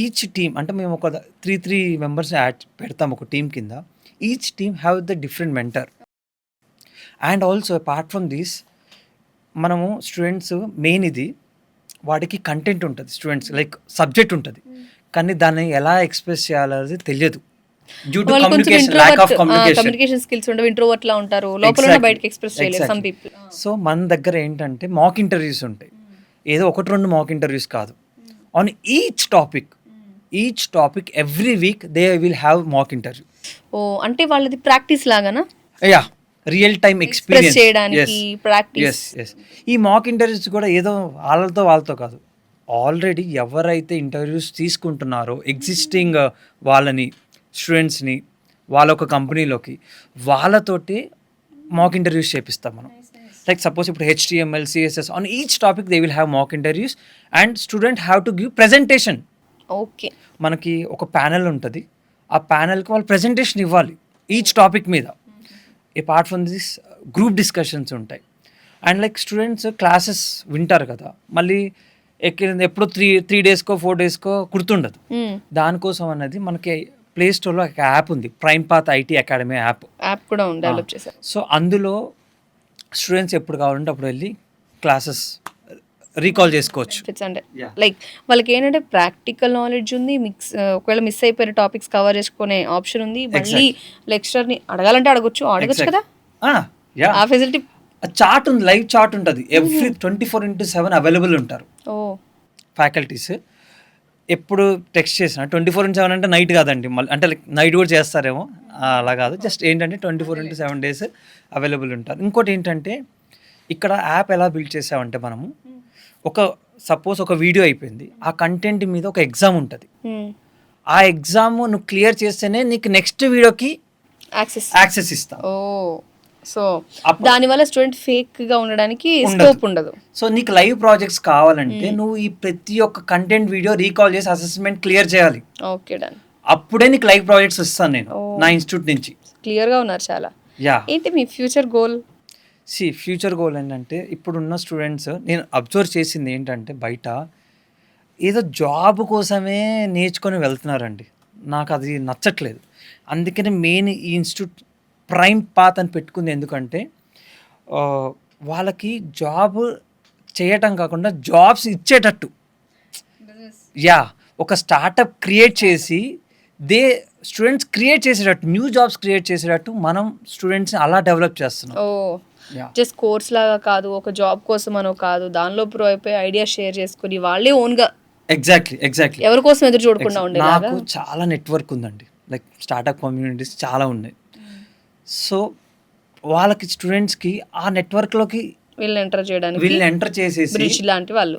ఈచ్ టీమ్ అంటే మేము ఒక 3 members యాడ్ పెడతాం ఒక టీం కింద. Each team have the different mentor. And also apart from this మనము స్టూడెంట్స్ మెయిన్ ఇది వాడికి కంటెంట్ ఉంటుంది, స్టూడెంట్స్ లైక్ సబ్జెక్ట్ ఉంటుంది, కానీ దాన్ని ఎలా ఎక్స్ప్రెస్ చేయాలనేది తెలియదు. Due to communication, lack of communication skills ఉండవు, ఇంట్రోవర్ట్ లా ఉంటారు, లోపల బయటకి ఎక్స్ప్రెస్ చేయలేరు సమ్ పీపుల్. సో మన దగ్గర ఏంటంటే మాక్ ఇంటర్వ్యూస్ ఉంటాయి, ఏదో 1-2 మాక్ ఇంటర్వ్యూస్ కాదు. On each topic every week they will have mock interview. Oh! అంటే వాళ్ళది ప్రాక్టీస్ లాగానా? Yeah, real time express experience. చేయడానికి ప్రాక్టీస్. Yes yes. ఈ మాక్ ఇంటర్వ్యూస్ కూడా ఏదో వాళ్ళతో కాదు, ఆల్రెడీ ఎవరైతే ఇంటర్వ్యూస్ తీసుకుంటున్నారో ఎగ్జిస్టింగ్ వాళ్ళని, స్టూడెంట్స్ని, వాళ్ళ ఒక కంపెనీలోకి, వాళ్ళతోటి మాక్ ఇంటర్వ్యూస్ చేపిస్తాం మనం. లైక్ సపోజ్ ఇప్పుడు HTML, CSS on each topic they will have mock interviews and student have to give presentation. Okay. మనకి ఒక ప్యానెల్ ఉంటుంది, ఆ ప్యానెల్కి వాళ్ళు ప్రెజెంటేషన్ ఇవ్వాలి ఈచ్ టాపిక్ మీద. Apart from this group discussions ఉంటాయి. అండ్ లైక్ స్టూడెంట్స్ క్లాసెస్ వింటారు కదా, మళ్ళీ ఎప్పుడో 3 డేస్కో 4 డేస్కో గుర్తుండదు. దానికోసం అన్నది మనకి ప్లే స్టోర్లో ఒక యాప్ ఉంది, prime path IT academy app. App కూడా డెవలప్ చేశారు. సో అందులో స్టూడెంట్స్ ఎప్పుడు కావాలంటే అప్పుడు వెళ్ళి క్లాసెస్ రీకాల్ చేసుకోవచ్చు. అంటే లైక్ వాళ్ళకి ఏంటంటే ప్రాక్టికల్ నాలెడ్జ్ ఉంది, ఒకవేళ మిస్ అయిపోయిన టాపిక్స్ కవర్ చేసుకునే ఆప్షన్ ఉంది. మళ్ళీ లెక్చరర్ని అడగాలంటే అడగొచ్చు కదా, ఆ ఫెసిలిటీ. చార్ట్ ఉంది, లైవ్ చార్ట్ ఉంటుంది, ఎవ్రీ 24/7 అవైలబుల్ ఉంటారు ఫ్యాకల్టీస్. ఎప్పుడు టెక్స్ట్ చేసిన 24/7 అంటే నైట్ కాదండి, మళ్ళీ అంటే లైక్ నైట్ కూడా చేస్తారేమో, అలా కాదు, జస్ట్ ఏంటంటే 24/7 డేస్ అవైలబుల్ ఉంటారు. ఇంకోటి ఏంటంటే ఇక్కడ యాప్ ఎలా బిల్డ్ చేసామంటే మనము సపోజ్ ఒక వీడియో అయిపోయింది, ఆ కంటెంట్ మీద ఒక ఎగ్జామ్ ఉంటుంది. ఆ ఎగ్జామ్ నువ్వు క్లియర్ చేస్తేనే నీకు నెక్స్ట్ వీడియోకి యాక్సెస్ ఇస్తాం. సో దానివల్ల స్టూడెంట్ ఫేక్ గా ఉండడానికి స్కోప్ ఉండదు. సో నీకు లైవ్ ప్రాజెక్ట్స్ కావాలంటే నువ్వు ఈ ప్రతి ఒక్క కంటెంట్ వీడియో రీకాల్ చేసి అసెస్మెంట్ క్లియర్ చేయాలి. Okay, done. అప్పుడే నీకు లైవ్ ప్రాజెక్ట్స్ ఇస్తాను నేను నా ఇన్స్టిట్యూట్ నుంచి. క్లియర్ గా ఉన్నారు చాలా. ఏంటి మీ ఫ్యూచర్ గోల్? ఫ్యూచర్ గోల్ ఏంటంటే ఇప్పుడున్న స్టూడెంట్స్ నేను అబ్జర్వ్ చేసింది ఏంటంటే బయట ఏదో జాబ్ కోసమే నేర్చుకొని వెళ్తున్నారండి. నాకు అది నచ్చట్లేదు. అందుకని మెయిన్ ఈ ఇన్స్టిట్యూట్ ప్రైమ్ పాత్ అని పెట్టుకుంది. ఎందుకంటే వాళ్ళకి జాబ్ చేయటం కాకుండా జాబ్స్ ఇచ్చేటట్టు, ఒక స్టార్టప్ క్రియేట్ చేసి స్టూడెంట్స్ క్రియేట్ చేసేటట్టు, న్యూ జాబ్స్ క్రియేట్ చేసేటట్టు మనం స్టూడెంట్స్ని అలా డెవలప్ చేస్తున్నాం. జస్ట్ కోర్స్ లాగా కాదు, ఒక జాబ్ కోసం అనో కాదు, దానిలో ప్రో అయిపోయి ఐడియా షేర్ చేసుకుని వాళ్ళే ఓన్గా ఎగ్జాక్ట్లీ ఎవరి కోసం ఎదురు చూడకుండా ఉండే. నాకు చాలా నెట్వర్క్ ఉందండి, లైక్ స్టార్టప్ కమ్యూనిటీస్ చాలా ఉన్నాయి. సో వాళ్ళకి స్టూడెంట్స్కి ఆ నెట్వర్క్లోకి వీళ్ళని ఎంటర్ చేసేసి బ్రిడ్జ్ లాంటి వాళ్ళు.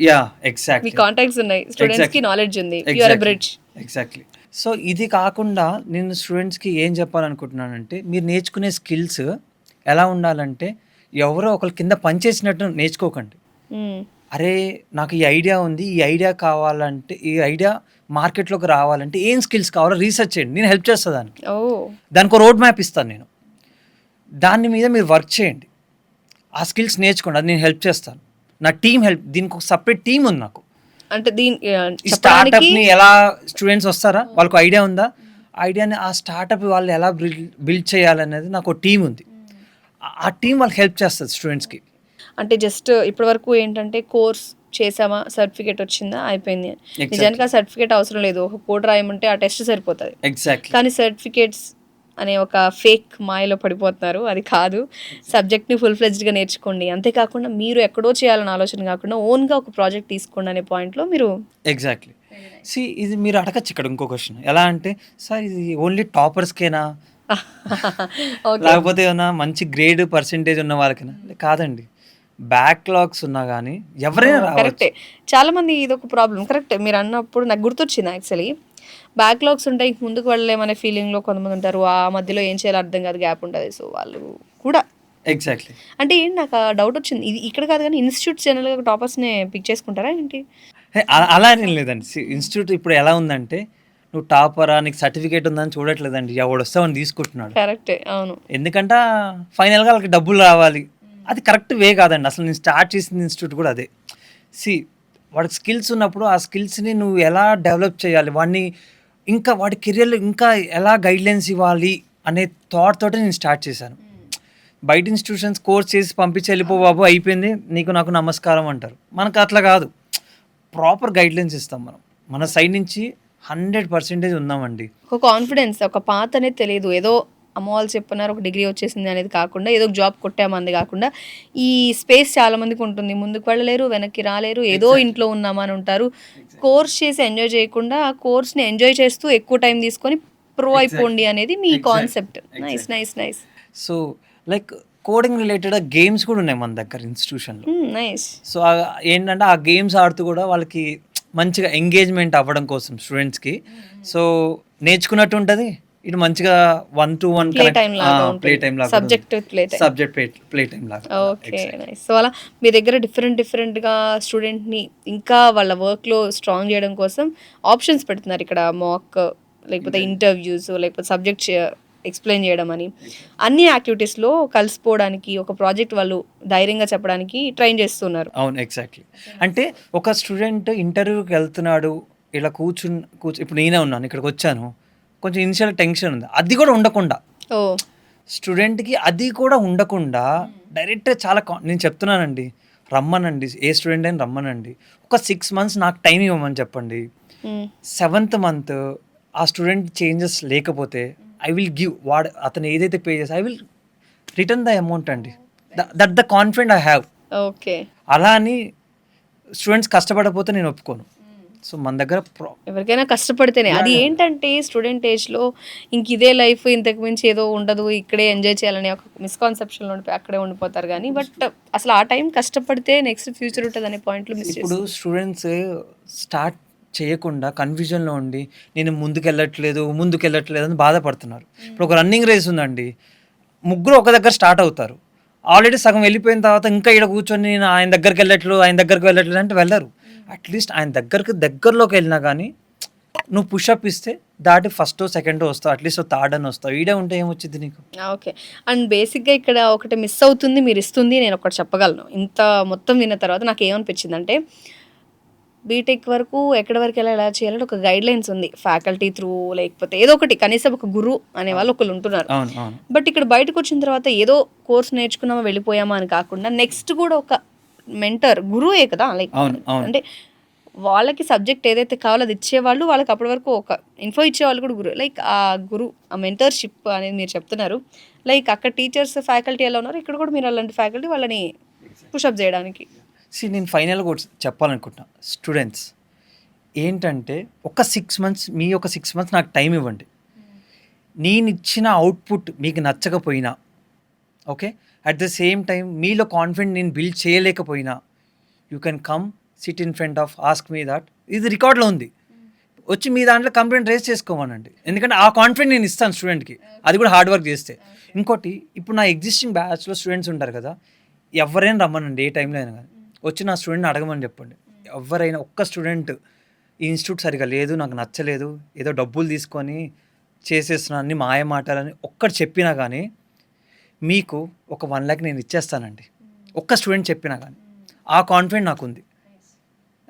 ఎగ్జాక్ట్లీ, కాంటాక్ట్స్ ఉన్నాయి, స్టూడెంట్స్ కి నాలెడ్జ్ ఉంది, you are a bridge. Exactly. So ఇది కాకుండా నేను స్టూడెంట్స్కి ఏం చెప్పాలనుకుంటున్నానంటే, మీరు నేర్చుకునే స్కిల్స్ ఎలా ఉండాలంటే ఎవరో ఒకరి కింద పనిచేసినట్టు నేర్చుకోకండి. అరే నాకు ఈ ఐడియా ఉంది, ఈ ఐడియా కావాలంటే, ఈ ఐడియా మార్కెట్లోకి రావాలంటే ఏం స్కిల్స్ కావాలో రీసెర్చ్ చేయండి, నేను హెల్ప్ చేస్తాను దానికి రోడ్ మ్యాప్ ఇస్తాను నేను. దాని మీద మీరు వర్క్ చేయండి, ఆ స్కిల్స్ నేర్చుకోండి, అది నేను హెల్ప్ చేస్తాను. నా టీం దీనికి ఒక సపరేట్ టీం ఉంది నాకు. అంటే స్టార్టప్ని ఎలా స్టూడెంట్స్ వస్తారా, వాళ్ళకు ఐడియా ఉందా, ఐడియాని ఆ స్టార్టప్ వాళ్ళు ఎలా బిల్డ్ చేయాలనేది నాకు ఒక టీం ఉంది. ఆ టీం వాళ్ళకి హెల్ప్ చేస్తుంది స్టూడెంట్స్కి. అంటే జస్ట్ ఇప్పటి వరకు ఏంటంటే కోర్స్ చేసామా, సర్టిఫికేట్ వచ్చిందా, అయిపోయింది. నిజానికి ఆ సర్టిఫికేట్ అవసరం లేదు, ఒక కోడ్ రాయమంటే ఆ టెస్ట్ సరిపోతుంది. కానీ సర్టిఫికేట్స్ అనే ఒక ఫేక్ మాయలో పడిపోతున్నారు. అది కాదు, సబ్జెక్ట్ని ఫుల్ ఫ్లెడ్జ్డ్గా నేర్చుకోండి. అంతేకాకుండా మీరు ఎక్కడో చేయాలని ఆలోచన కాకుండా ఓన్గా ఒక ప్రాజెక్ట్ తీసుకోండి అనే పాయింట్లో మీరు. ఎగ్జాక్ట్లీ. ఇది మీరు అడగచ్చు ఇక్కడ ఇంకో క్వశ్చన్, ఎలా అంటే సార్ ఇది ఓన్లీ టాపర్స్కేనా, లేకపోతే ఏమన్నా మంచి గ్రేడ్ పర్సెంటేజ్ ఉన్న వాళ్ళకైనా? కాదండి, బ్యాక్లాగ్స్ ఉన్నా కానీ ఎవరైనా. కరెక్టే, చాలా మంది ఇది ఒక ప్రాబ్లం. కరెక్టే, మీరు అన్నప్పుడు నాకు గుర్తొచ్చింది. యాక్చువల్లీ బ్యాక్లాగ్స్ ఉంటాయి, ముందుకు వెళ్ళలేమనే ఫీలింగ్లో కొంతమంది ఉంటారు, ఆ మధ్యలో ఏం చేయాలో అర్థం కాదు, గ్యాప్ ఉంటుంది. సో వాళ్ళు కూడా ఎగ్జాక్ట్లీ. అంటే ఏంటి, నాకు డౌట్ వచ్చింది, ఇది ఇక్కడ కాదు కానీ ఇన్స్టిట్యూట్ జనరల్గా టాపర్స్ని పిక్ చేసుకుంటారా ఏంటి? అలా ఏం లేదండి. ఇన్స్టిట్యూట్ ఇప్పుడు ఎలా ఉందంటే, నువ్వు టాపరా, నీకు సర్టిఫికేట్ ఉందని చూడట్లేదండి, ఎవడు వస్తే వాడిని తీసుకుంటున్నాడు. కరెక్టే, అవును. ఎందుకంటే ఫైనల్గా వాళ్ళకి డబ్బులు రావాలి, అది కరెక్ట్ వే కాదండి. అసలు నేను స్టార్ట్ చేసిన ఇన్స్టిట్యూట్ కూడా అదే. వాడికి స్కిల్స్ ఉన్నప్పుడు ఆ స్కిల్స్ని నువ్వు ఎలా డెవలప్ చేయాలి, వాడి కెరియర్లో ఇంకా ఎలా గైడ్లైన్స్ ఇవ్వాలి అనే థాట్ తోటి నేను స్టార్ట్ చేశాను. బయట ఇన్స్టిట్యూషన్స్ కోర్స్ చేసి పంపించి వెళ్ళిపో బాబు అయిపోయింది నీకు నాకు నమస్కారం అంటారు. మనకు అట్లా కాదు, ప్రాపర్ గైడ్లైన్స్ ఇస్తాం మనం, మన సైడ్ నుంచి 100% ఉన్నామండి. ఒక కాన్ఫిడెన్స్, ఒక పాత అనేది తెలియదు, ఏదో అమ్మ వాళ్ళు చెప్పన్నారు ఒక డిగ్రీ వచ్చేసింది అనేది కాకుండా, ఏదో జాబ్ కొట్టామంది కాకుండా, ఈ స్పేస్ చాలా మందికి ఉంటుంది, ముందుకు వెళ్ళలేరు, వెనక్కి రాలేరు, ఏదో ఇంట్లో ఉన్నామని ఉంటారు. కోర్స్ చేసి ఎంజాయ్ చేయకుండా ఆ కోర్స్ని ఎంజాయ్ చేస్తూ ఎక్కువ టైం తీసుకొని ప్రో అయిపోండి అనేది మీ concept. Nice nice nice. So like coding related games కూడా ఉన్నాయి మన దగ్గర ఇన్స్టిట్యూషన్లో. నైస్. సో ఏంటంటే ఆ గేమ్స్ ఆడుతూ కూడా వాళ్ళకి మంచిగా ఎంగేజ్మెంట్ అవ్వడం కోసం స్టూడెంట్స్కి సో నేర్చుకున్నట్టు ఉంటుంది. ఇటు మంచిగా 1-to-1 ప్లే టైం లాగా ప్లే టైం లాగా subject play time. Subject play time లాగా. Okay nice. సో అలా మీ దగ్గర డిఫరెంట్గా స్టూడెంట్ని ఇంకా వాళ్ళ వర్క్లో స్ట్రాంగ్ చేయడం కోసం ఆప్షన్స్ పెడుతున్నారు ఇక్కడ. మాక్ లేకపోతే ఇంటర్వ్యూస్ లేకపోతే సబ్జెక్ట్ ఎక్స్ప్లెయిన్ చేయడం అని అన్ని యాక్టివిటీస్లో కలిసిపోవడానికి ఒక ప్రాజెక్ట్ వాళ్ళు ధైర్యంగా చెప్పడానికి ట్రైన్ చేస్తున్నారు. అవును ఎగ్జాక్ట్లీ. అంటే ఒక స్టూడెంట్ ఇంటర్వ్యూకి వెళ్తున్నాడు ఇలా ఇప్పుడు నేనే ఉన్నాను ఇక్కడికి వచ్చాను, కొంచెం ఇనిషియల్ టెన్షన్ ఉంది, అది కూడా ఉండకుండా ఓ స్టూడెంట్కి అది కూడా ఉండకుండా డైరెక్ట్ చాలా నేను చెప్తున్నానండి, రమ్మనండి, ఏ స్టూడెంట్ అయినా రమ్మనండి, ఒక 6 months నాకు టైం ఇవ్వమని చెప్పండి. 7th month ఆ స్టూడెంట్ చేంజెస్ లేకపోతే ఐ విల్ గివ్ అతను ఏదైతే పే చేసి I will return the amount అండి. That the confident I have. Okay. అలా అని స్టూడెంట్స్ కష్టపడకపోతే నేను ఒప్పుకోను. సో మన దగ్గర ఎవరికైనా కష్టపడితేనే అది ఏంటంటే స్టూడెంట్ ఏజ్లో ఇంక ఇదే లైఫ్, ఇంతకు మించి ఏదో ఉండదు, ఇక్కడే ఎంజాయ్ చేయాలని ఒక మిస్కాన్సెప్షన్లో ఉండిపోయి అక్కడే ఉండిపోతారు. కానీ బట్ అసలు ఆ టైం కష్టపడితే నెక్స్ట్ ఫ్యూచర్ ఉంటుంది అనే పాయింట్లో మిస్ ఇప్పుడు స్టూడెంట్స్ స్టార్ట్ చేయకుండా కన్ఫ్యూజన్లో ఉండి నేను ముందుకెళ్ళట్లేదు అని బాధపడుతున్నారు. ఇప్పుడు ఒక రన్నింగ్ రేస్ ఉందండి, ముగ్గురు ఒక దగ్గర స్టార్ట్ అవుతారు, ఆల్రెడీ సగం వెళ్ళిపోయిన తర్వాత ఇంకా ఇక్కడ కూర్చొని నేను ఆయన దగ్గరికి వెళ్ళట్లేదు అంటే వెళ్ళరు. అట్లీస్ట్ ఆయన దగ్గరలోకి వెళ్ళినా కానీ నువ్వు పుషప్ ఇస్తే దాటి ఫస్ట్ సెకండ్ వస్తావు, అట్లీస్ట్ థర్డ్ అని వస్తావు. ఈడే ఉంటే ఏమొచ్చింది నీకు. ఓకే. అండ్ బేసిక్గా ఇక్కడ ఒకటి మిస్ అవుతుంది, మీరు ఇస్తుంది నేను ఒకటి చెప్పగలను. ఇంత మొత్తం విన్న తర్వాత నాకు ఏమనిపించిందంటే బీటెక్ వరకు ఎక్కడి వరకు ఎలా చేయాలంటే ఒక గైడ్ లైన్స్ ఉంది, ఫ్యాకల్టీ త్రూ లేకపోతే ఏదో ఒకటి, కనీసం ఒక గురు అనే వాళ్ళు ఒకళ్ళు ఉంటున్నారు. బట్ ఇక్కడ బయటకు వచ్చిన తర్వాత ఏదో కోర్స్ నేర్చుకున్నామా వెళ్ళిపోయామా అని కాకుండా నెక్స్ట్ కూడా ఒక మెంటర్, గురువే కదా, లైక్ అంటే వాళ్ళకి సబ్జెక్ట్ ఏదైతే కావాలో అది ఇచ్చేవాళ్ళు, వాళ్ళకి అప్పటి వరకు ఒక ఇన్ఫో ఇచ్చేవాళ్ళు కూడా గురువు. లైక్ ఆ గురు, ఆ మెంటర్షిప్ అనేది మీరు చెప్తున్నారు. లైక్ అక్కడ టీచర్స్ ఫ్యాకల్టీ ఎలా ఉన్నారు, ఇక్కడ కూడా మీరు అలాంటి ఫ్యాకల్టీ వాళ్ళని పుషప్ చేయడానికి. నేను ఫైనల్గా చెప్పాలనుకుంటున్నా, స్టూడెంట్స్ ఏంటంటే ఒక 6 months ఒక 6 months నాకు టైం ఇవ్వండి. నేను ఇచ్చిన అవుట్పుట్ మీకు నచ్చకపోయినా okay, at the same time మీలో కాన్ఫిడెంట్ నేను బిల్డ్ చేయలేకపోయినా you can come sit in front of ask me that, ఇది రికార్డ్లో ఉంది, వచ్చి మీ దాంట్లో కంప్లైంట్ రేస్ చేసుకోమనండి. ఎందుకంటే ఆ కాన్ఫిడెంట్ నేను ఇస్తాను స్టూడెంట్కి, అది కూడా హార్డ్ వర్క్ చేస్తే. ఇంకోటి, ఇప్పుడు నా ఎగ్జిస్టింగ్ బ్యాచ్లో స్టూడెంట్స్ ఉంటారు కదా, ఎవరైనా రమ్మనండి, ఏ టైంలో అయినా కానీ వచ్చి నా స్టూడెంట్ని అడగమని చెప్పండి. ఎవరైనా ఒక్క స్టూడెంట్ ఈ ఇన్స్టిట్యూట్ సరిగా లేదు, నాకు నచ్చలేదు, ఏదో డబ్బులు తీసుకొని చేసేస్తున్నా అన్ని మాయ మాటలని ఒక్కటి చెప్పినా కానీ మీకు ఒక 1 lakh నేను ఇచ్చేస్తానండి. ఒక్క స్టూడెంట్ చెప్పినా కానీ ఆ కాన్ఫిడెంట్ నాకు ఉంది,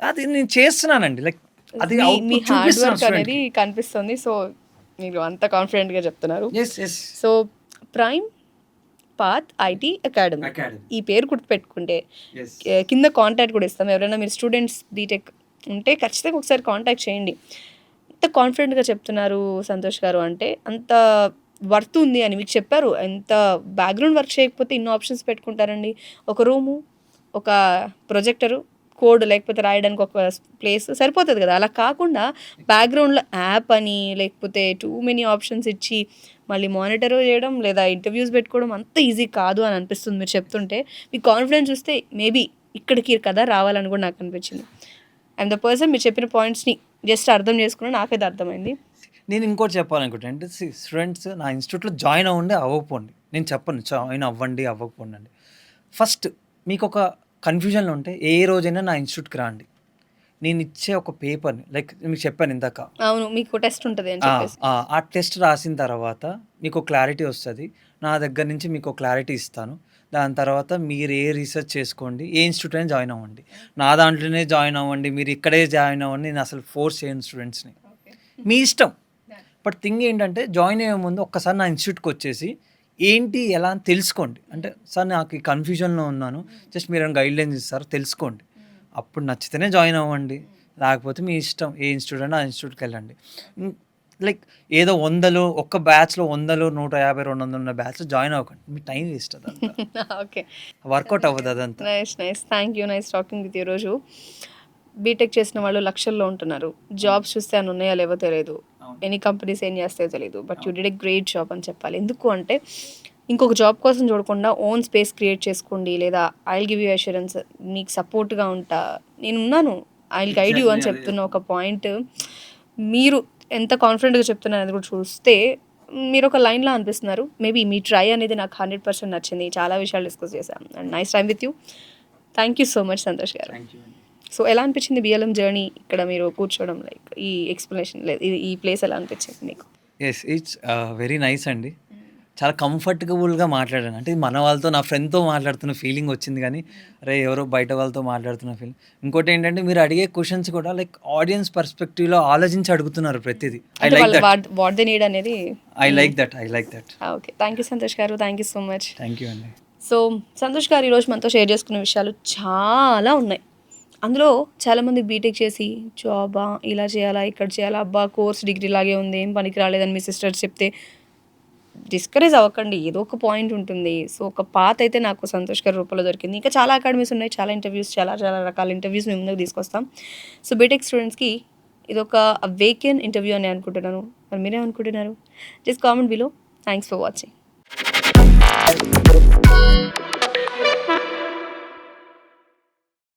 అది నేను చేస్తున్నానండి. లైక్ అది మీ హార్డ్ వర్క్ అనేది కనిపిస్తుంది. సో మీరు అంత కాన్ఫిడెంట్గా చెప్తున్నారు. So prime path IT academy, ఈ పేరు గుర్తుపెట్టుకుంటే కింద కాంటాక్ట్ కూడా ఇస్తాం. ఎవరైనా మీరు స్టూడెంట్స్ బీటెక్ ఉంటే ఖచ్చితంగా ఒకసారి కాంటాక్ట్ చేయండి. ఎంత కాన్ఫిడెంట్గా చెప్తున్నారు సంతోష్ గారు అంటే అంత వర్త్ ఉంది అని మీకు చెప్పారు. ఎంత బ్యాక్గ్రౌండ్ వర్క్ చేయకపోతే ఇన్ని ఆప్షన్స్ పెట్టుకుంటారండి. ఒక రూము, ఒక ప్రొజెక్టరు, కోడ్ లేకపోతే రాయడానికి ఒక ప్లేస్ సరిపోతుంది కదా. అలా కాకుండా బ్యాక్గ్రౌండ్లో యాప్ అని లేకపోతే టూ మెనీ ఆప్షన్స్ ఇచ్చి మళ్ళీ మానిటర్ చేయడం లేదా ఇంటర్వ్యూస్ పెట్టుకోవడం అంత ఈజీ కాదు అని అనిపిస్తుంది మీరు చెప్తుంటే. మీ కాన్ఫిడెన్స్ చూస్తే మేబీ ఇక్కడికి కదా రావాలని కూడా నాకు అనిపించింది. అండ్ ద పర్సన్ మీరు చెప్పిన పాయింట్స్ని జస్ట్ అర్థం చేసుకున్నా నాకైతే అర్థమైంది. నేను ఇంకోటి చెప్పాలనుకుంటే అంటే స్టూడెంట్స్ నా ఇన్స్టిట్యూట్లో జాయిన్ అవ్వకపోండి, నేను చెప్పను జాయిన్ అవ్వకపోండి అండి. ఫస్ట్ మీకు ఒక కన్ఫ్యూజన్లో ఉంటే ఏ రోజైనా నా ఇన్స్టిట్యూట్కి రండి, నేను ఇచ్చే ఒక పేపర్ని లైక్ మీకు చెప్పాను ఇందాక, అవును మీకు టెస్ట్ ఉంటుంది అని చెప్పేసి, ఆ టెస్ట్ రాసిన తర్వాత మీకు క్లారిటీ వస్తుంది, నా దగ్గర నుంచి మీకు క్లారిటీ ఇస్తాను. దాని తర్వాత మీరు ఏ రీసెర్చ్ చేసుకోండి, ఏ ఇన్స్టిట్యూట్ అయినా జాయిన్ అవ్వండి, నా దాంట్లోనే జాయిన్ అవ్వండి, మీరు ఇక్కడే జాయిన్ అవ్వండి, నేను అసలు ఫోర్స్ చేయను స్టూడెంట్స్ని, మీ ఇష్టం. బట్ థింగ్ ఏంటంటే జాయిన్ అయ్యే ముందు ఒక్కసారి నా ఇన్స్టిట్యూట్కి వచ్చేసి ఏంటి ఎలా అని తెలుసుకోండి. అంటే సార్ నాకు ఈ కన్ఫ్యూజన్లో ఉన్నాను, జస్ట్ మీరు గైడ్లైన్స్ ఇస్తారు తెలుసుకోండి, అప్పుడు నచ్చితేనే జాయిన్ అవ్వండి, లేకపోతే మీ ఇష్టం, ఏ ఇన్స్టిట్యూట్ అయినా ఆ ఇన్స్టిట్యూట్కి వెళ్ళండి. లైక్ ఏదో 100 ఒక్క బ్యాచ్లో 100, 150, 200 ఉన్న బ్యాచ్లో జాయిన్ అవ్వకండి, మీ టైం వేస్ట్ అదంతా. ఓకే, వర్కౌట్ అవ్వదు అదంతా. Nice thank you, nice talking with ఈరోజు. బీటెక్ చేసిన వాళ్ళు లక్షల్లో ఉంటున్నారు, జాబ్స్ చూస్తే అని ఉన్నాయా లేవో తెలియదు, ఎన్ని కంపెనీస్ ఏం చేస్తాయో తెలియదు, but you did a great job అని చెప్పాలి. ఎందుకు అంటే ఇంకొక జాబ్ కోసం చూడకుండా ఓన్ స్పేస్ క్రియేట్ చేసుకోండి, లేదా I will give you assurance, మీకు సపోర్ట్గా ఉంటా, నేను ఉన్నాను, ఐ విల్ గైడ్ యూ అని చెప్తున్న ఒక పాయింట్ మీరు ఎంత కాన్ఫిడెంట్గా చెప్తున్నారు అది కూడా చూస్తే మీరు ఒక లైన్లో అనిపిస్తున్నారు. మేబీ మీ ట్రై అనేది నాకు 100% నచ్చింది. చాలా విషయాలు డిస్కస్ చేశాం and nice time with you. Thank you so much Santosh గారు. సో ఎలా అనిపించింది బిఎల్ఎం జర్నీ, ఇక్కడ మీరు కూర్చోవడం, లైక్ ఈ ఎక్స్ప్లెనేషన్ లేదు ఈ ప్లేస్ ఎలా అనిపించింది మీకు? ఎస్, ఇట్స్ వెరీ నైస్ అండి. చాలా కంఫర్టబుల్గా మాట్లాడాను. అంటే మన వాళ్ళతో, నా ఫ్రెండ్తో మాట్లాడుతున్న ఫీలింగ్ వచ్చింది, కానీ అరే ఎవరో బయట వాళ్ళతో మాట్లాడుతున్న ఫీలింగ్. ఇంకోటి ఏంటంటే మీరు అడిగే క్వశ్చన్స్ కూడా లైక్ ఆడియన్స్ పర్స్పెక్టివ్లో ఆలోచించి అడుగుతున్నారు ప్రతిదీ. I like that. What they need అనేది I like that. Okay, thank you Santosh garu, thank you so much. Thank you అండి. సో సంతోష్ గారు ఈరోజు మనతో షేర్ చేసుకునే విషయాలు చాలా ఉన్నాయి. అందులో చాలామంది బీటెక్ చేసి జాబా ఇలా చేయాలా ఇక్కడ చేయాలా, అబ్బా కోర్స్ డిగ్రీ లాగే ఉంది, ఏం పనికి రాలేదని మీ సిస్టర్స్ చెప్తే డిస్కరేజ్ అవ్వకండి, ఏదో ఒక పాయింట్ ఉంటుంది. సో ఒక పాత్ అయితే నాకు సంతోష్ గారి రూపంలో దొరికింది. ఇంకా చాలా అకాడమీస్ ఉన్నాయి, చాలా ఇంటర్వ్యూస్, చాలా చాలా రకాల ఇంటర్వ్యూస్ మేము ముందుకు తీసుకొస్తాం. సో బీటెక్ స్టూడెంట్స్కి ఇది ఒక వేకెన్ ఇంటర్వ్యూ అని అనుకుంటున్నాను. మరి మీరే అనుకుంటున్నారు? Just comment below. Thanks for watching.